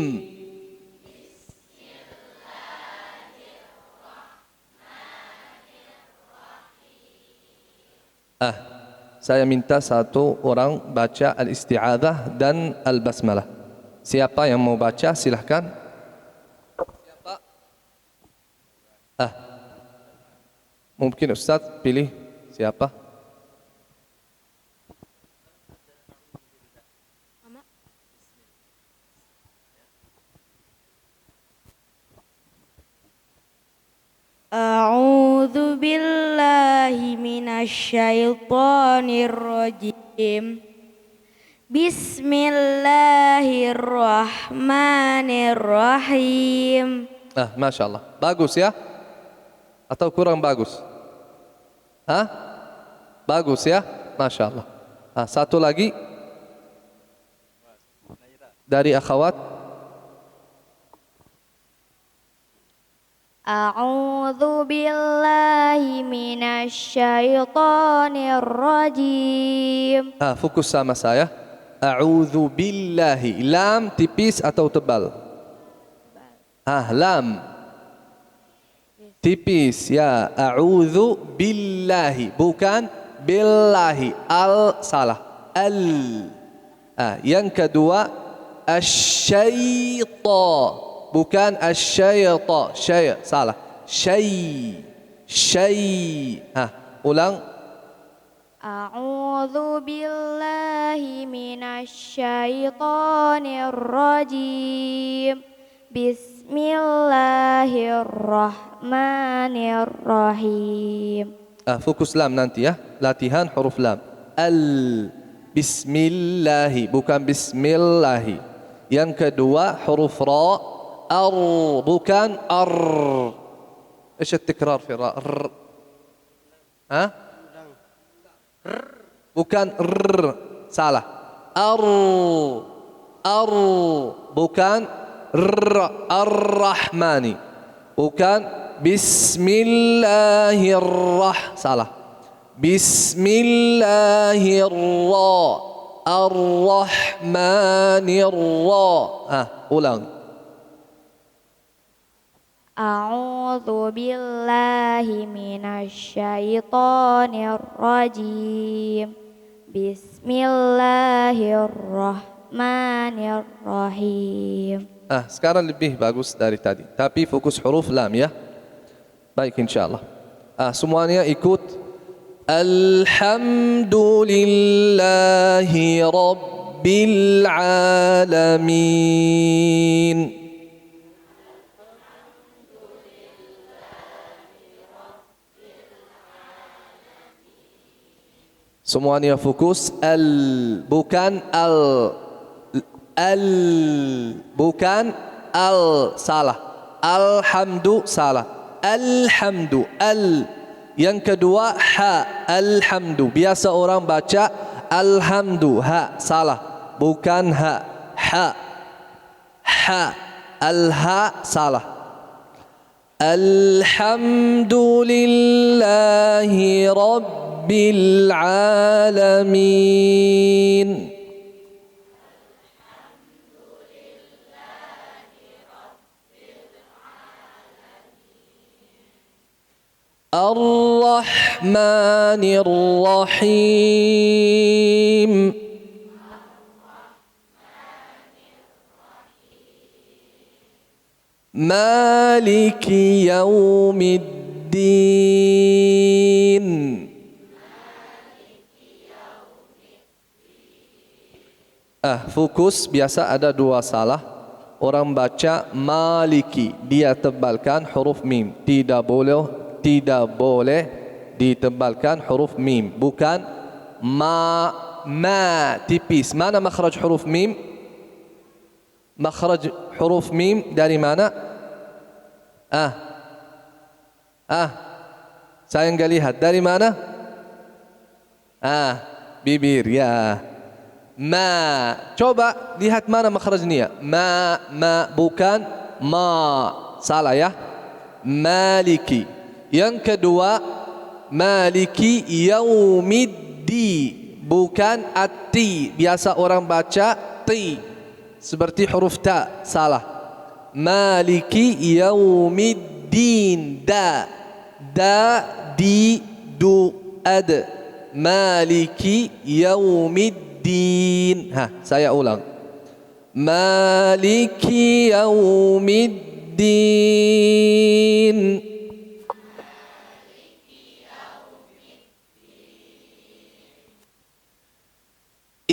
Saya minta satu orang baca al-isti'adzah dan al-basmalah. Siapa yang mau baca silahkan. Siapa? Mungkin Ustaz pilih siapa? A'udzu billahi minasyaitonir rajim. Bismillahirrahmanirrahim. Masya Allah. Bagus ya? Atau kurang bagus? Bagus ya? Masya Allah. Satu lagi dari akhwat. A'udzu billahi minasyaitonir rajim. Fokus sama saya. A'udzu billahi. Lam tipis atau tebal? Lam tipis ya. A'udzu billahi, bukan billahi. Al salah. Yang kedua asy-syaitan, bukan asy-syaitan. Salah. Ulang. A'udzu billahi minasyaitonir rajim. Bismillahirrahmanirrahim. Fokus lam nanti ya. Latihan huruf lam. Bismillahi, bukan bismillahi. Yang kedua huruf ra. bukan ايش التكرار في الراء؟ bukan salah. bukan ar-rahmani, bukan salah. Ulang. A'udzu billahi minasyaitonir rajim. Bismillahirrahmanirrahim. Sekarang lebih bagus dari tadi. Tapi fokus huruf lam ya. Baik insyaallah. Semuanya ikut. Alhamdulillahi rabbil alamin. Semuanya fokus. Bukan bukan salah. Alhamdu salah. Alhamdu Yang kedua alhamdu. Biasa orang baca alhamdu salah. Bukan salah. Alhamdulillahi rabbil alamin. Ar-Rahmanir Rahim. Maliki yaumiddin. Fokus. Biasa ada dua salah. Orang baca maliki, dia tebalkan huruf mim. Tidak boleh ditebalkan huruf mim. Bukan tipis. Mana makhraj huruf mim? Makhraj huruf mim dari mana? Saya enggak lihat. Dari mana? Bibir ya. Coba lihat mana makhrajnya. Bukan salah ya. Maliki. Yang kedua maliki yaumiddi, bukan ati. Biasa orang baca ti seperti huruf ta, salah. Maliki yaumiddin. Di du ad. Maliki yaumiddin. Saya ulang. Maliki yaumiddin.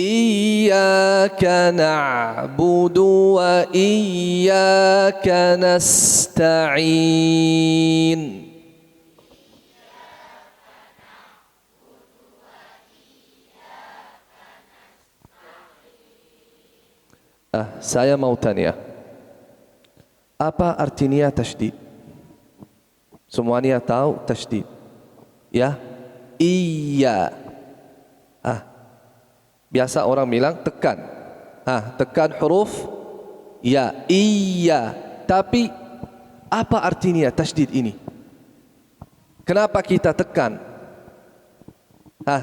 Iyyaka na'budu wa iyyaka nasta'in. Saya mau tanya, apa artinya tasydid? Semuanya tahu tasydid? Ya, iya. Biasa orang bilang tekan. Tekan huruf ya, iya. Tapi apa artinya tasydid ini? Kenapa kita tekan?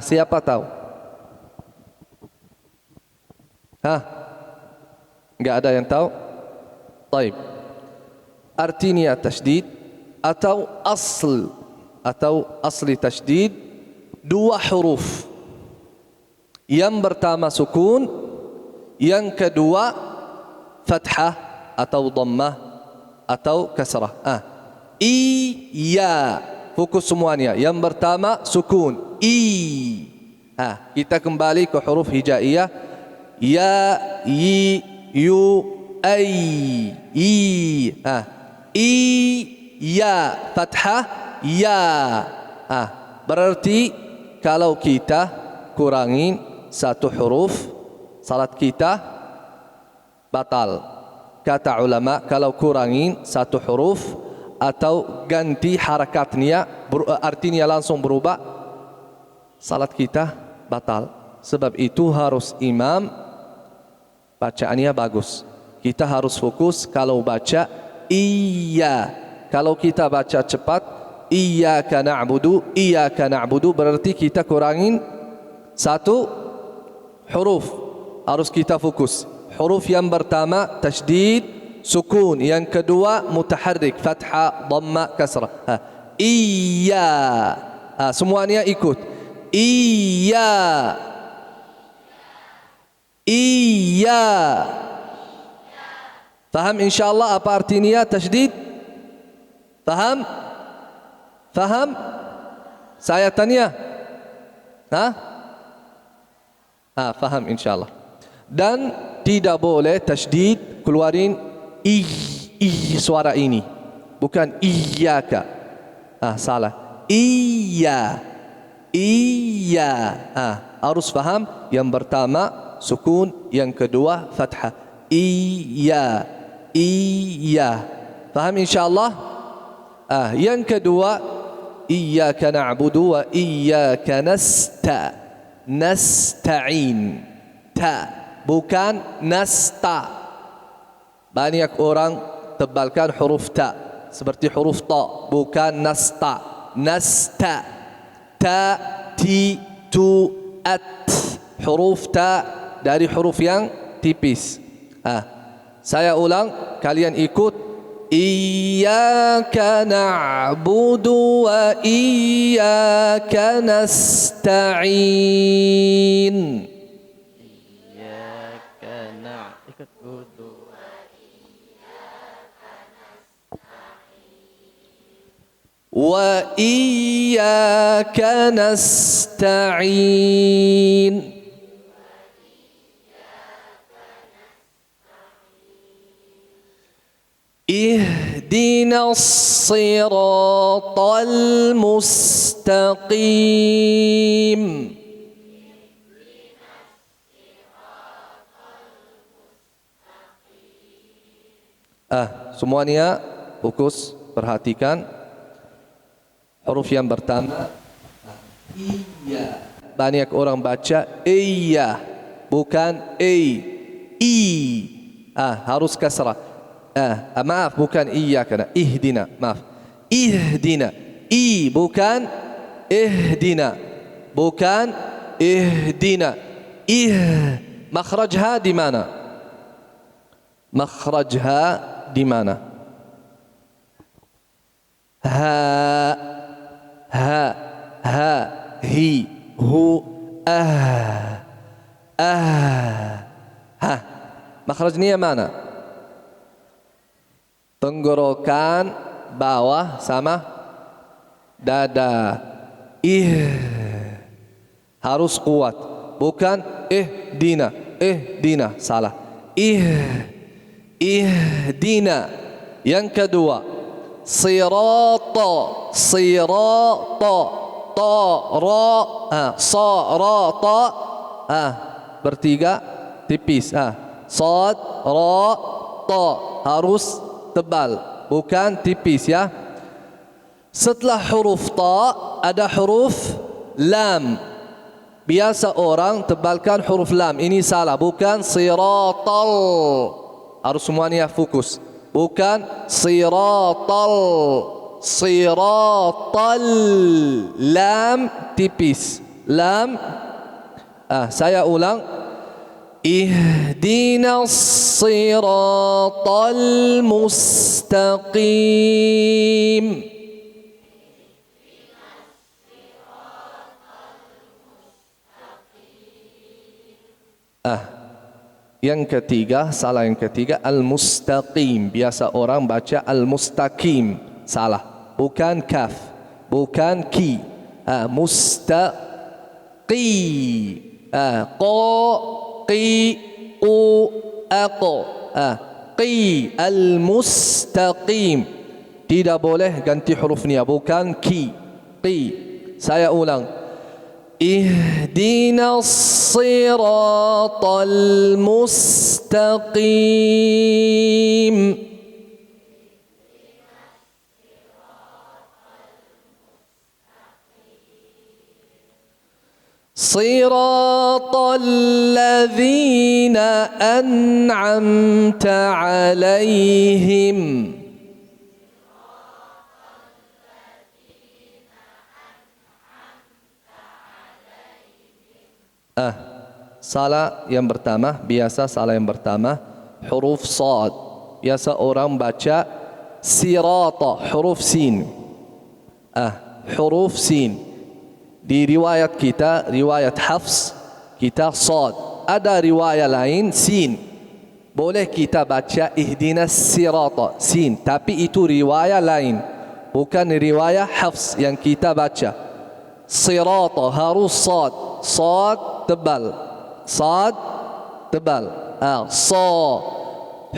Siapa tahu? Enggak ada yang tahu? Baik. Artinya tasydid atau asli tasydid dua huruf. Yang pertama sukun, yang kedua fathah atau dhammah atau kasrah. Iya, fokus semuanya. Yang pertama sukun, kita kembali ke huruf hijaiyah. Ya, yi, yu, ai, ya, fathah, ya. Berarti kalau kita kurangin satu huruf, salat kita batal. Kata ulama, kalau kurangin satu huruf atau ganti harakatnya, artinya langsung berubah, salat kita batal. Sebab itu harus imam bacaannya bagus. Kita harus fokus kalau baca iya. Kalau kita baca cepat, iyyaka na'budu, berarti kita kurangin satu huruf. Harus kita fokus. Huruf yang pertama tasydid, sukun. Yang kedua mutaharrik, fathah, dhamma, kasrah. Iya. Semuanya ikut. Iya. Iya. Faham insyaallah apa artinya tasydid? Faham? Faham? Saya tanya. Faham insyaallah. Dan tidak boleh tasydid keluarin suara ini. Bukan iyyaka. Salah. Iya. Harus faham. Yang pertama sukun, yang kedua fathah. Iya. Faham insyaallah? Yang kedua iyyaka na'budu wa iyyaka nasta'in. Bukan nasta. Banyak orang tebalkan huruf ta seperti huruf ta, bukan nasta. Nasta. Ta, ti, tu, at. Huruf ta dari huruf yang tipis. Saya ulang, kalian ikut. Iyyaka na'budu wa iyyaka nasta'in. Wa iyyaka nasta'in. اهدنا الصراط المستقيم. Semuanya fokus, perhatikan huruf yang pertama iya. Banyak orang baca iya, bukan harus kasrah. Maaf, bukan iyyaka, ihdina. Maaf, ihdina. Bukan ihdina, bukan ihdina. Makhrajha di mana? Makhrajha di mana? Hi. hu, ah, ah. Ha, makhrajnya mana? Tenggorokan bawah sama dada. Harus kuat. Bukan dina. Dina, salah. Dina. Yang kedua, sirata, sirata, ta, ra, sa, ra, ta. Bertiga, tipis. Sad, ra, ta. Harus tebal, bukan tipis ya. Setelah huruf ta ada huruf lam. Biasa orang tebalkan huruf lam. Ini salah, bukan siratal. Harus semuanya fokus. Bukan siratal. Siratal. Lam tipis. Lam. Saya ulang. Ihdinas siratal mustaqim. Yang ketiga, salah yang ketiga, al-mustaqim. Biasa orang baca al-mustaqim. Salah. Bukan kaf. Bukan ki. Mustaqi. Qa, qi, u, aqo. Qi, al-mustaqim. Tidak boleh ganti hurufnya. Bukan ki. Qi. Saya ulang. اهدنا الصراط المستقيم. صراط الذين أنعمت عليهم. Salah yang pertama, biasa salah yang pertama huruf sad. Biasa orang baca sirata, huruf sin. Huruf sin. Di riwayat kita, riwayat Hafs, kita sad. Ada riwayat lain sin. Boleh kita baca ihdinas sirata, sin, tapi itu riwayat lain, bukan riwayat Hafs yang kita baca. Sirata harus sad. Sad tebal. Sad tebal. Sa.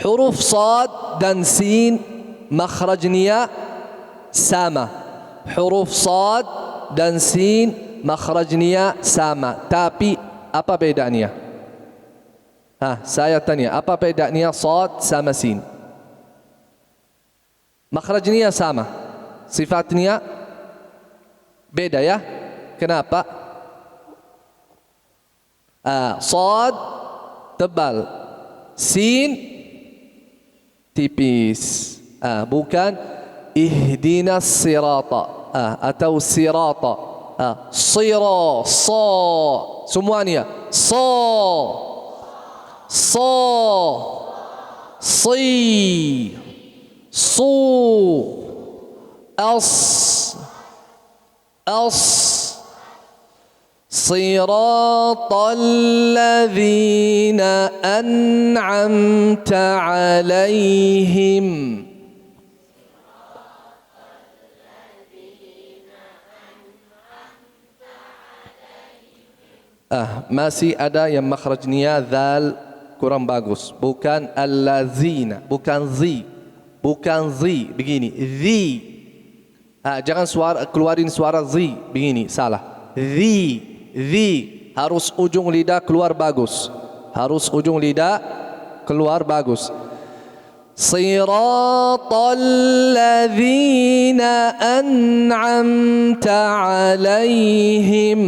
Huruf sad dan sin makhrajnya sama. Huruf sad dan sin makhrajnya sama. Tapi apa bedanya? Saya tanya, apa bedanya sad sama sin? Makhrajnya sama. Sifatnya beda ya? Kenapa? Sad tebal, sin tipis. Bukan ihdinas sirata atau sirata. Sira, sa, semuanya. Sa, sa, si, su, as, as. صراط الذين أنعمت عليهم. Masih ada yang makhrajnya zal kurang bagus. Bukan allazina, bukan zi, bukan zi, begini zi. Jangan keluarin suara zi begini, salah. Zi. Harus ujung lidah keluar bagus. Harus ujung lidah keluar bagus. Siratal ladzina an'amta 'alaihim.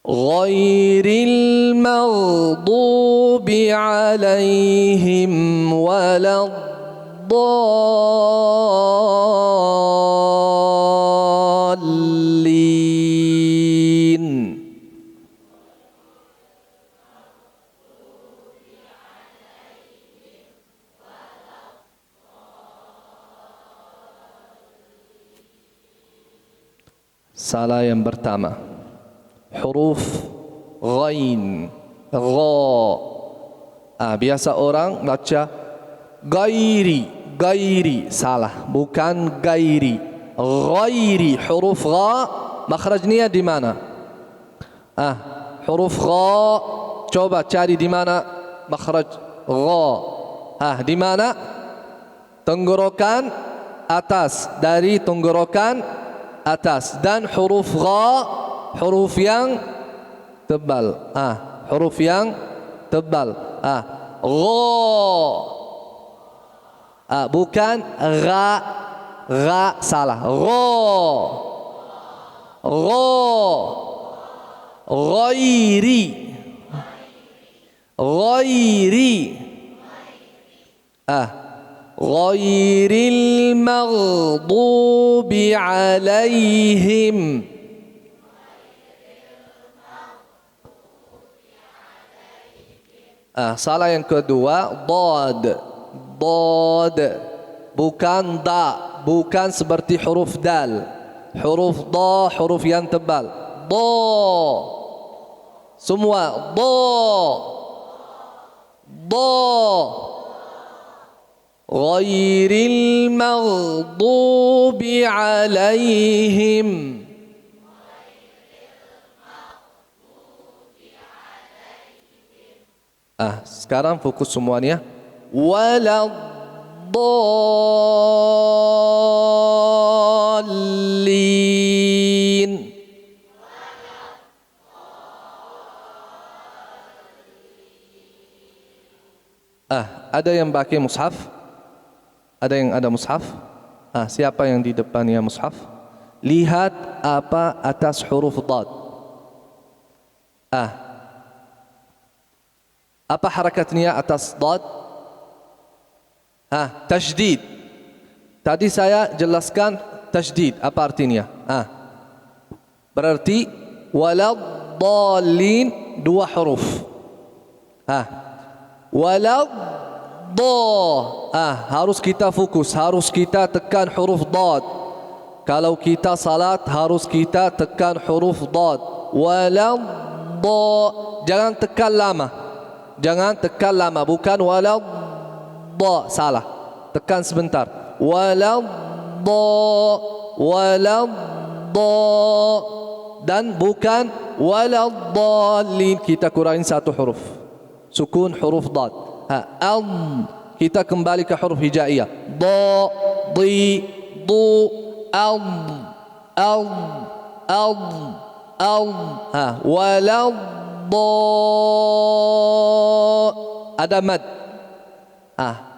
غير المغضوب عليهم ولا الضالين. Salah yang pertama. Huruf ghain, gha. Biasa orang baca gairi, gairi. Salah, bukan gairi. Ghairi. Huruf gha makhrajnya di mana? Huruf gha, coba cari di mana makhraj gha. Di mana? Tenggorokan atas, dari tenggorokan atas. Dan huruf gha, huruf yang tebal. Huruf yang tebal. Gha. Bukan gha. Gha salah. Gha. Gha. Ghairi. Ghairi. Ghairil maghdubi alaihim. Salah yang kedua, dad. Dad. Bukan da. Bukan seperti huruf dal. Huruf da, huruf yang tebal. Da. Semua. Da. Da. Ghairil maghdubi alaihim. Sekarang fokus semuanya. Waladdallin. Ada yang pakai mushaf? Ada yang ada mushaf? Siapa yang di depannya mushaf? Lihat apa atas huruf dad. Apa harakatnya atas dad? Tasydid. Tadi saya jelaskan tasydid. Apa artinya? Berarti waladdallin, dua huruf. Harus kita fokus, harus kita tekan huruf dad. Kalau kita salat harus kita tekan huruf dad. Jangan tekan lama. Jangan tekan lama, bukan salah. Tekan sebentar. Dan bukan waladdallin. Kita kurangin satu huruf. Sukun huruf dad. Kita kembali ke huruf hijaiyah. Da, di, du, ada mad.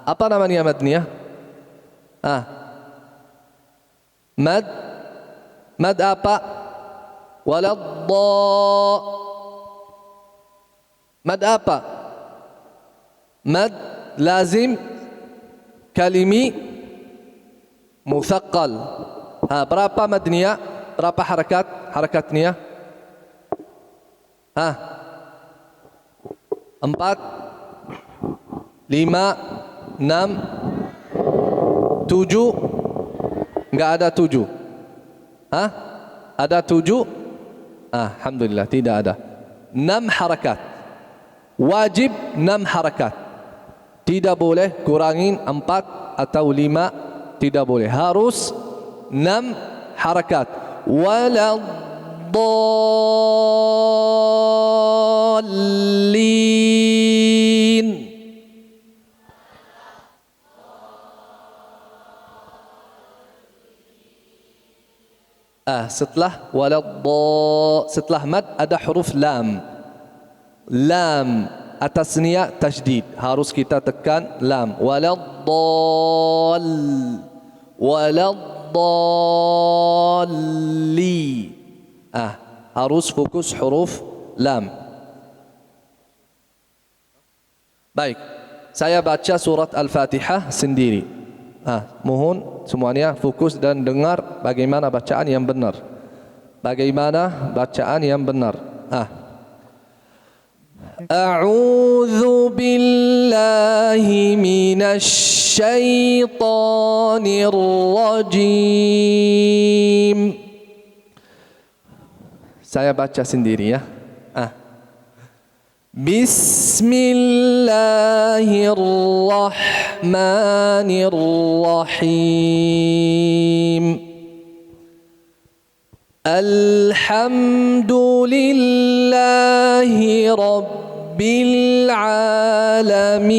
Apa namanya madnya? Mad. Mad apa? Mad apa? Mad lazim kalimi muthaqqal. Berapa madnya? Berapa harakatnya? 4, 5, 6, 7. Enggak ada 7. Ada 7? Alhamdulillah, tidak ada. 6 harakat. Wajib 6 harakat. Tidak boleh kurangin 4 atau 5. Tidak boleh. Harus 6 harakat. Waladdallin. Setelah mad ada huruf lam. Lam atasnya tasydid, harus kita tekan lam. Waladdalli. Harus fokus huruf lam. Baik, saya baca surat Al-Fatihah sendiri. Mohon semuanya fokus dan dengar bagaimana bacaan yang benar. Bagaimana bacaan yang benar. A'udzu billahi minasy syaithanir rajim. Saya baca sendiri ya. Bismillahirrahmanirrahim. Alhamdulillahi Rabbil Alamin.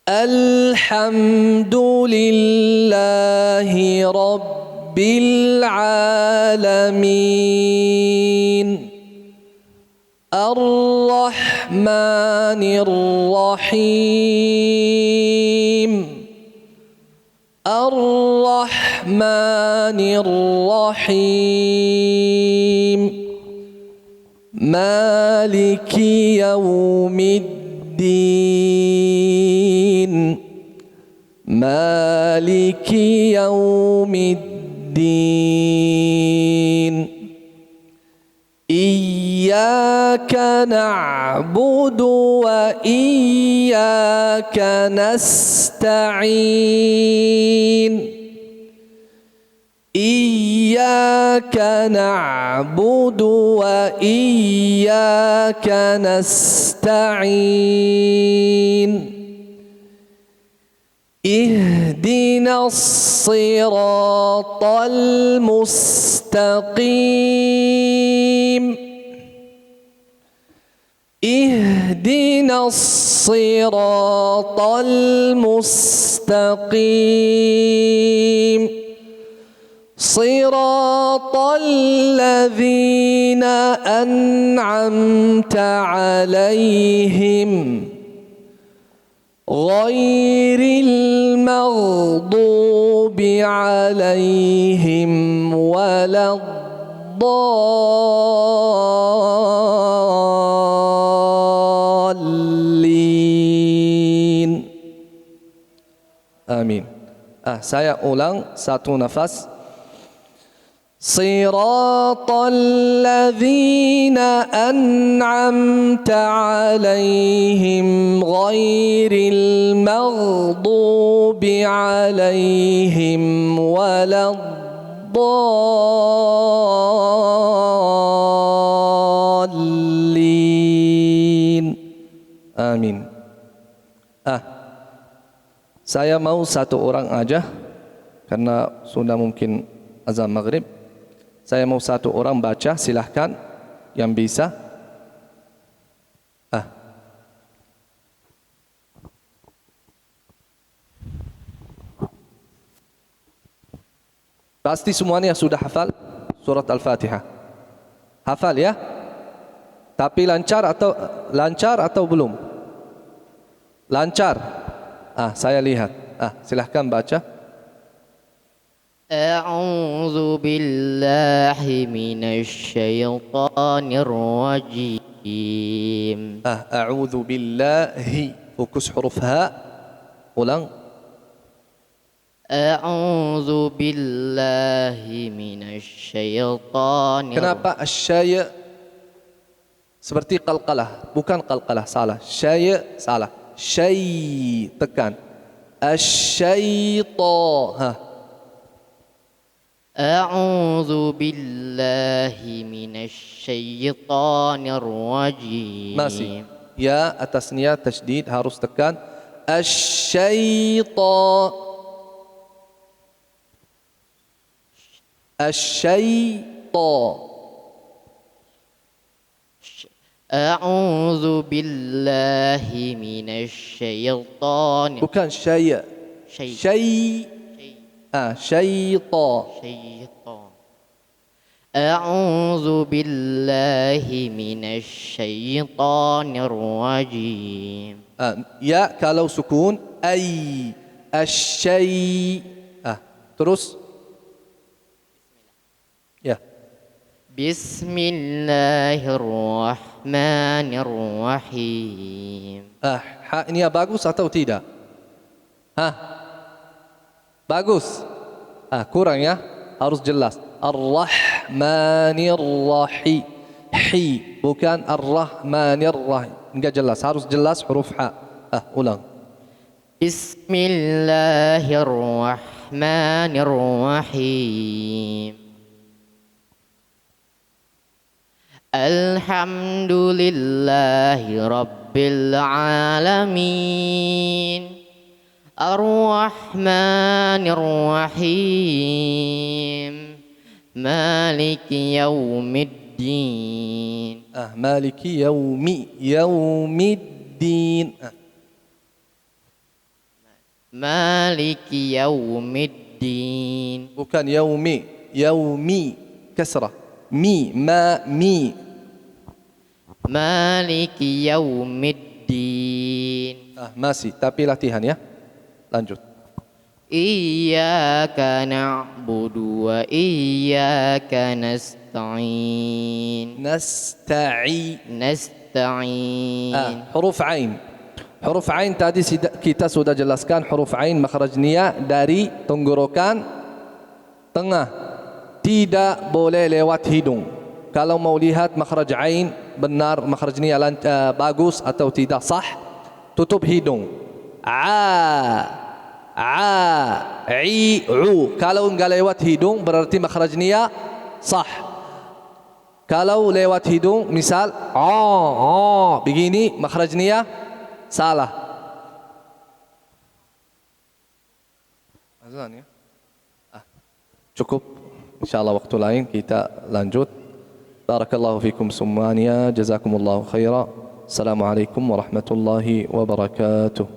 Alhamdulillahi Rabbil Alamin. Ar-Rahmanir Rahim. Ar-Rahmanir Rahim. Maliki yaumiddin. Maliki yaumiddin. Iyyaka na'budu wa iyyaka nasta'in. Iyyaka na'budu wa iyyaka nasta'in. Ihdinas siratal mustaqim. Ihdinas siratal mustaqim. Siratal ladzina an'amta 'alaihim ghairil maghdubi 'alaihim waladdallin. Amin. Saya ulang satu nafas. Siratal ladzina an'amta 'alaihim ghairil maghdubi 'alaihim waladdallin. Amin. Saya mau satu orang aja karena sudah mungkin azan maghrib. Saya mau satu orang baca, silahkan yang bisa. Pasti semuanya sudah hafal surat Al-Fatihah. Hafal ya? Tapi lancar atau belum? Lancar. Saya lihat. Silahkan baca. A'udzu billahi minasy syaithanir rajim. A'udzu billahi. Fokus huruf ha. Ulang. A'udzu billahi minasy syaithanir. Kenapa asy-syai' seperti qalqalah? Bukan qalqalah, salah. Syai' salah. Syai' tekan. Asy-syaitan. A'udzu billahi minasy syaithanir rajim. Masih. Ya atasnya tasydid harus tekan. Asy-syaitan. Asy-syaitan. A'udzu billahi minasy syaithanir. Bukan syai'. Syai'. Syaitan. A'udzu billahi minasy syaithanir rajim. Ya kalau sukun ay asy-syai'. Terus ya. Bismillahirrahmanirrahim. Ha ini ya bagus atau tidak? Bagus. Kurang ya. Harus jelas. Ar-Rahmanir-Rahim. Hi, bukan Ar-Rahmanir-Rahim. Enggak jelas. Harus jelas huruf ha. Ulang. Bismillahirrahmanirrahim. Alhamdulillahi Rabbil Alamin Ar-Rahmanir Rahim Maliki Yaumiddin Maliki Yaumiddin. Maliki Yaumiddin. Bukan yaumi kasrah. Mi. Maliki Yaumiddin. Masih, tapi latihan ya. Lanjut. Iyyaka na'budu wa iyyaka nasta'in. Nasta'in. Huruf ain. Huruf ain tadi kita sudah jelaskan huruf ain makhraj nia dari tenggorokan tengah. Tidak boleh lewat hidung. Kalau mau lihat makhraj ain benar, makhraj nia bagus atau tidak sah, tutup hidung. U. Kalau enggak lewat hidung berarti makhraj nia sah. Kalau lewat hidung misal begini makhraj nia salah. Azan ya. Cukup. Insyaallah waktu lain kita lanjut. Barakallahu fikum semuanya. Jazakumullahu khaira. Assalamualaikum warahmatullahi wabarakatuh.